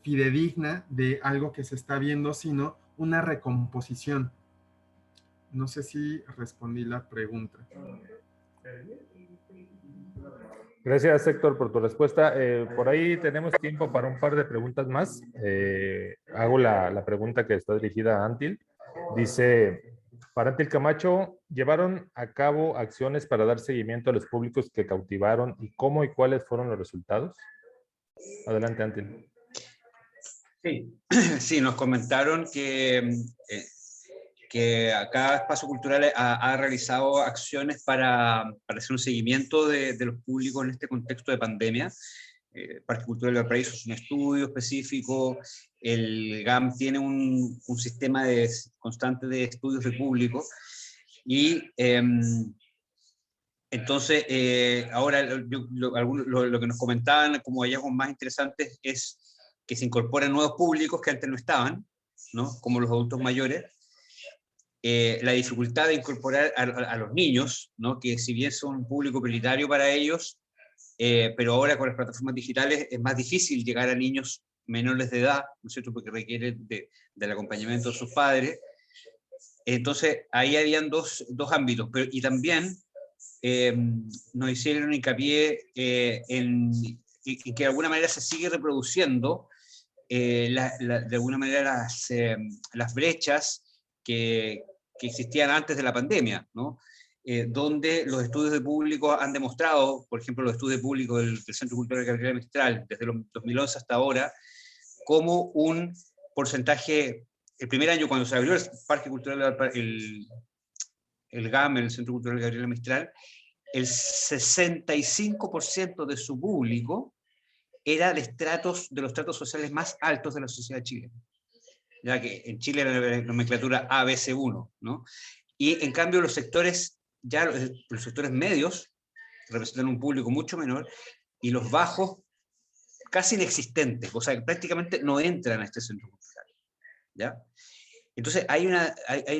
fidedigna de algo que se está viendo, sino una recomposición. No sé si respondí la pregunta. Gracias, Héctor, por tu respuesta. Por ahí tenemos tiempo para un par de preguntas más. Hago la pregunta que está dirigida a Antil. Dice, para Antil Camacho, ¿llevaron a cabo acciones para dar seguimiento a los públicos que cautivaron y cómo y cuáles fueron los resultados? Adelante, Antil. Sí, sí, nos comentaron que cada espacio cultural ha realizado acciones para hacer un seguimiento de los públicos en este contexto de pandemia. Parque Cultural de Valparaíso es un estudio específico, el GAM tiene un sistema constante de estudios de público, y entonces ahora lo que nos comentaban como hallazgos más interesantes es que se incorporan nuevos públicos que antes no estaban, ¿no? Como los adultos mayores. La dificultad de incorporar a los niños, ¿no? Que si bien son un público prioritario para ellos, pero ahora con las plataformas digitales es más difícil llegar a niños menores de edad, ¿no es cierto? Porque requieren del acompañamiento de sus padres. Entonces ahí habían dos ámbitos, y también nos hicieron hincapié en que de alguna manera se sigue reproduciendo de alguna manera las brechas que existían antes de la pandemia, ¿no? Donde los estudios de público han demostrado, por ejemplo, los estudios de público del Centro Cultural Gabriela Mistral, desde los 2011 hasta ahora, como un porcentaje, el primer año cuando se abrió el Parque Cultural, el GAM, el Centro Cultural Gabriela Mistral, el 65% de su público era de los tratos sociales más altos de la sociedad chilena, ya que en Chile era la nomenclatura ABC1, ¿no? Y en cambio los sectores medios representan un público mucho menor, y los bajos casi inexistentes, o sea, que prácticamente no entran a este centro cultural, ¿ya? Entonces hay una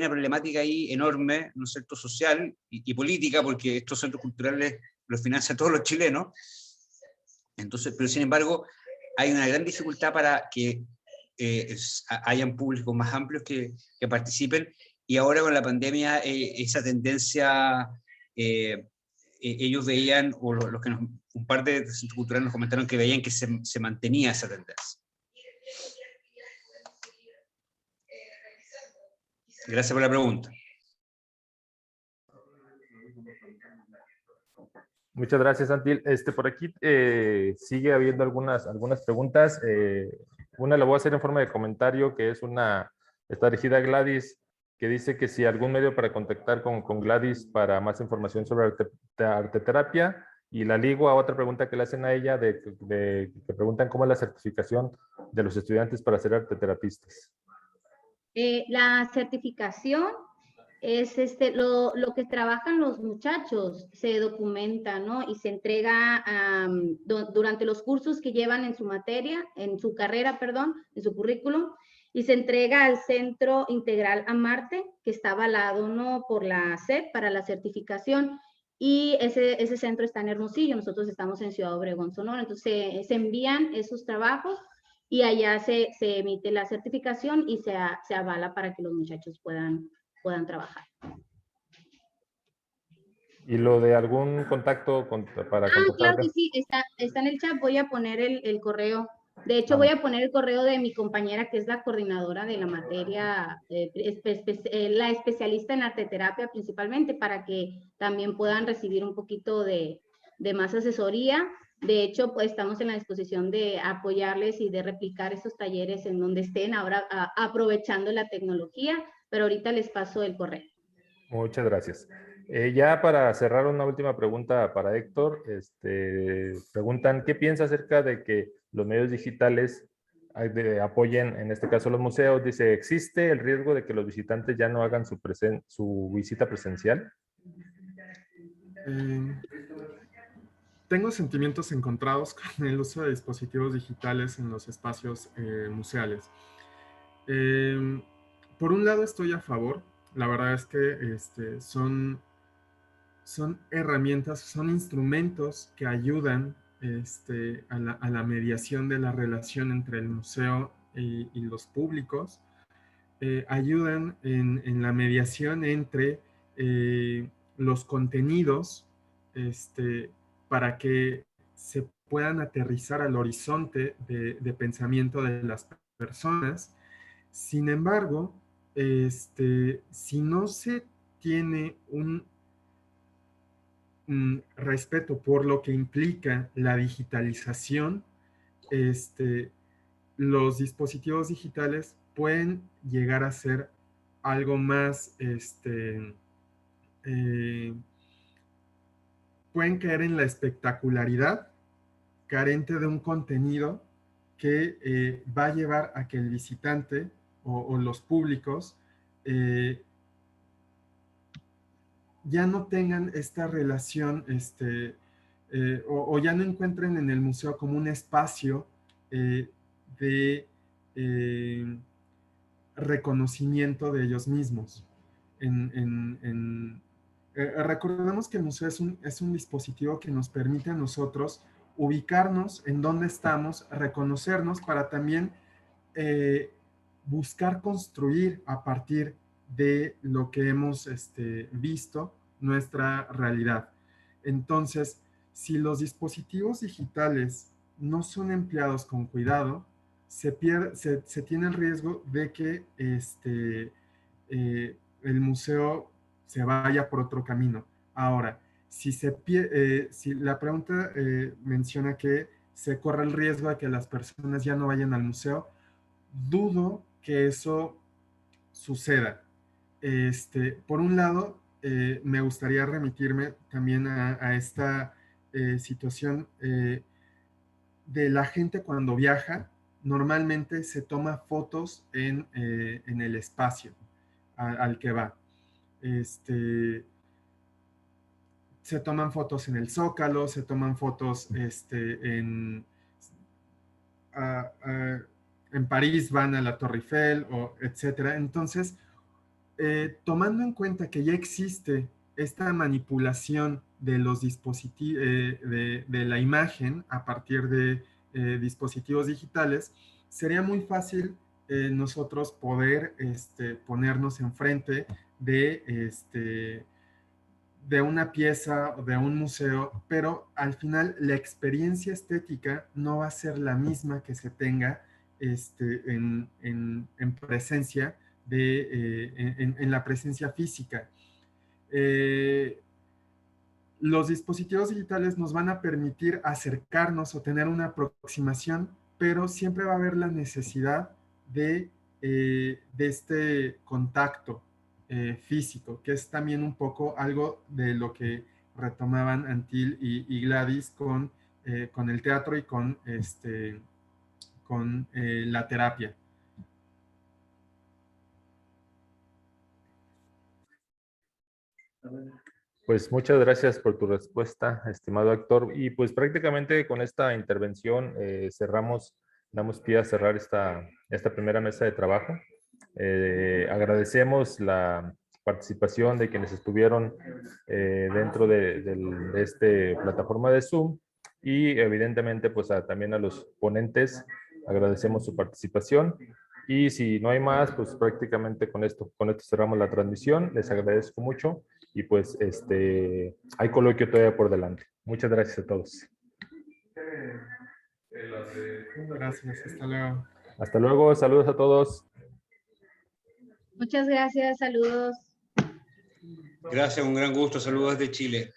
problemática ahí enorme, ¿no es cierto?, social y política, porque estos centros culturales los financian todos los chilenos. Entonces, pero sin embargo, hay una gran dificultad para que hayan públicos más amplios que participen, y ahora con la pandemia esa tendencia, ellos veían, o los que un par de centros culturales nos comentaron que veían que se mantenía esa tendencia. Gracias por la pregunta. Muchas gracias, Santil. Por aquí sigue habiendo algunas preguntas. Una la voy a hacer en forma de comentario, que está dirigida a Gladys, que dice que si algún medio para contactar con Gladys para más información sobre arteterapia, y la ligo a otra pregunta que le hacen a ella, que preguntan cómo es la certificación de los estudiantes para ser arteterapistas. La certificación es lo que trabajan los muchachos, se documenta, ¿no? Y se entrega durante los cursos que llevan en su materia, en su carrera, perdón, en su currículum, y se entrega al Centro Integral Amarte, que está avalado, ¿no?, por la SEP para la certificación, y ese centro está en Hermosillo, nosotros estamos en Ciudad Obregón, Sonora. Entonces se envían esos trabajos y allá se emite la certificación y se avala para que los muchachos puedan trabajar. ¿Y lo de algún contacto para contactar? Claro que sí, está en el chat. Voy a poner el correo. De hecho, voy a poner el correo de mi compañera, que es la coordinadora de la materia, la especialista en arteterapia principalmente, para que también puedan recibir un poquito de más asesoría. De hecho, pues estamos en la disposición de apoyarles y de replicar esos talleres en donde estén, ahora aprovechando la tecnología, pero ahorita les paso el correo. Muchas gracias. Ya para cerrar, una última pregunta para Héctor. Preguntan, ¿qué piensa acerca de que los medios digitales apoyen, en este caso, los museos? Dice, ¿existe el riesgo de que los visitantes ya no hagan su visita presencial? Tengo sentimientos encontrados con el uso de dispositivos digitales en los espacios museales. Por un lado estoy a favor. La verdad es que son herramientas, son instrumentos que ayudan a la mediación de la relación entre el museo y los públicos. Ayudan en la mediación entre los contenidos, para que se puedan aterrizar al horizonte de pensamiento de las personas. Sin embargo, si no se tiene un respeto por lo que implica la digitalización, los dispositivos digitales pueden llegar a ser algo más, pueden caer en la espectacularidad, carente de un contenido que va a llevar a que el visitante o los públicos ya no tengan esta relación, o ya no encuentren en el museo como un espacio de reconocimiento de ellos mismos. Recordemos que el museo es un dispositivo que nos permite a nosotros ubicarnos en dónde estamos, reconocernos, para también buscar construir a partir de lo que hemos visto nuestra realidad. Entonces, si los dispositivos digitales no son empleados con cuidado, se tiene el riesgo de que el museo se vaya por otro camino. Ahora, si la pregunta menciona que se corre el riesgo de que las personas ya no vayan al museo, dudo que eso suceda. Por un lado, me gustaría remitirme también a esta situación de la gente cuando viaja. Normalmente se toma fotos en el espacio al que va. Se toman fotos en el Zócalo, se toman fotos en París, van a la Torre Eiffel, etc. Entonces, tomando en cuenta que ya existe esta manipulación de los dispositivos, de la imagen a partir de dispositivos digitales, sería muy fácil nosotros poder ponernos enfrente de una pieza, de un museo, pero al final la experiencia estética no va a ser la misma que se tenga en presencia, en la presencia física. Los dispositivos digitales nos van a permitir acercarnos o tener una aproximación, pero siempre va a haber la necesidad de este contacto físico, que es también un poco algo de lo que retomaban Antil y Gladys con el teatro y con la terapia. Pues muchas gracias por tu respuesta, estimado Héctor. Y pues prácticamente con esta intervención damos pie a cerrar esta primera mesa de trabajo. Agradecemos la participación de quienes estuvieron dentro de esta plataforma de Zoom y evidentemente pues también a los ponentes agradecemos su participación. Y si no hay más, pues prácticamente con esto cerramos la transmisión. Les agradezco mucho y pues hay coloquio todavía por delante. Muchas gracias a todos. Gracias, hasta luego. Hasta luego, saludos a todos. Muchas gracias, saludos. Gracias, un gran gusto. Saludos de Chile.